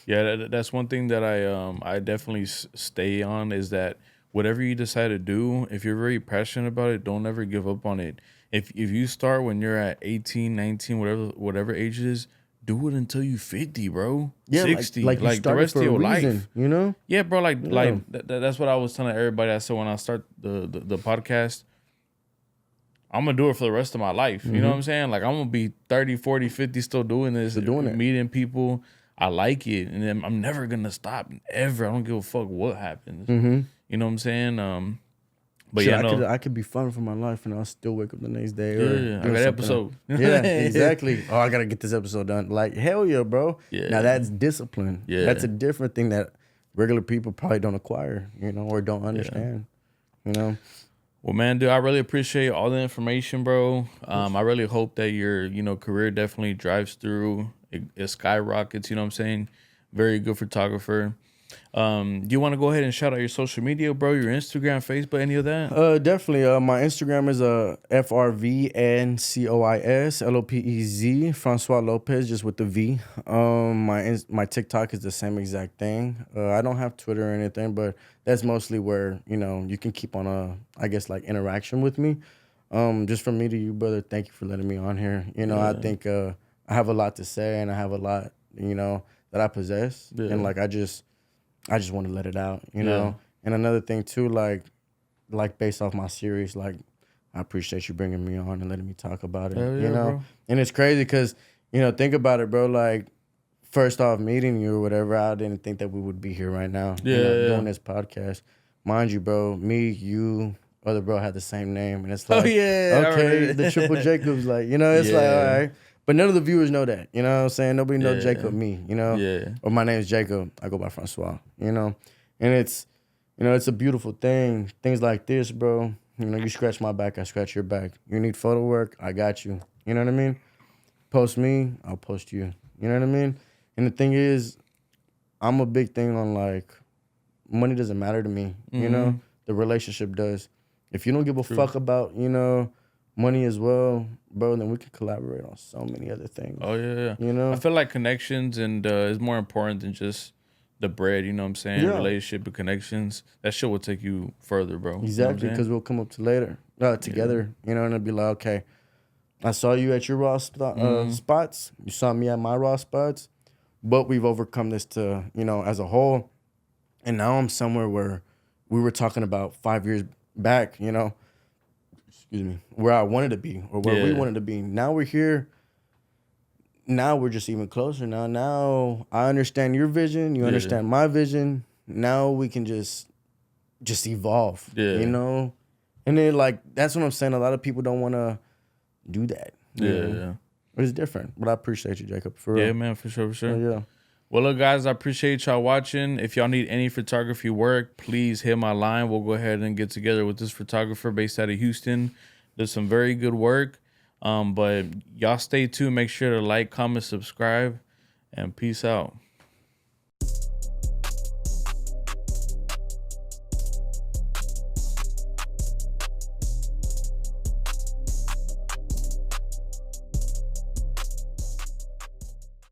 Yeah, that's one thing that I definitely stay on, is that whatever you decide to do, if you're very passionate about it, don't ever give up on it. If you start when you're at 18, 19, whatever age it is, do it until you 50, bro. Yeah, 60, like you the rest of your reason, life. You know? Yeah, bro. That's what I was telling everybody. I said when I start the podcast, I'm gonna do it for the rest of my life. You know what I'm saying? Like, I'm gonna be 30, 40, 50 still doing this, meeting people. I like it, and then I'm never gonna stop ever. I don't give a fuck what happens. You know what I'm saying? But shit, I could be fun for my life, and I'll still wake up the next day. I got an episode. Yeah, exactly. Oh, I gotta get this episode done. Like, hell yeah, bro. Yeah. Now that's discipline. Yeah. That's a different thing that regular people probably don't acquire, you know, or don't understand. You know. Well, man, dude, I really appreciate all the information, bro. I really hope that your, you know, career definitely drives through. It skyrockets. You know what I'm saying? Very good photographer. Do you want to go ahead and shout out your social media, bro? Your Instagram, Facebook, any of that? Definitely. My Instagram is FRVNCOISLOPEZ, Francois Lopez, just with the V. My TikTok is the same exact thing. I don't have Twitter or anything, but that's mostly where you can keep on I guess like interaction with me. Just from me to you, brother. Thank you for letting me on here. I think I have a lot to say, and I have a lot that I possess, and like I just want to let it out, you know. And another thing too, like based off my series, like I appreciate you bringing me on and letting me talk about it, you know. Bro. And it's crazy because think about it, bro. Like first off, meeting you or whatever, I didn't think that we would be here right now, doing this podcast. Mind you, bro, me, you, other bro had the same name, and it's like, okay, the Triple Jacobs, like it's like all right. But none of the viewers know that, you know what I'm saying? Nobody knows Jacob, me, or my name is Jacob. I go by Francois, and it's, it's a beautiful thing. Things like this, bro. You scratch my back, I scratch your back. You need photo work, I got you. You know what I mean? Post me, I'll post you. You know what I mean? And the thing is, I'm a big thing on like, money doesn't matter to me, the relationship does. If you don't give a fuck about, money as well, bro, then we can collaborate on so many other things. Oh, yeah. I feel like connections and is more important than just the bread, you know what I'm saying? Yeah. Relationship and connections. That shit will take you further, bro. Exactly, because we'll come up to later together, and it'll be like, okay, I saw you at your raw spots. You saw me at my raw spots, but we've overcome this to, as a whole. And now I'm somewhere where we were talking about 5 years back, excuse me, where I wanted to be or where we wanted to be. Now we're here. Now we're just even closer. Now I understand your vision. You understand my vision. Now we can just evolve, And then like, that's what I'm saying. A lot of people don't want to do that. Yeah. It's different, but I appreciate you, Jacob. For real. Yeah, man, for sure. Yeah. Well, look, guys, I appreciate y'all watching. If y'all need any photography work, please hit my line. We'll go ahead and get together with this photographer based out of Houston. Does some very good work. But y'all stay tuned. Make sure to like, comment, subscribe, and peace out.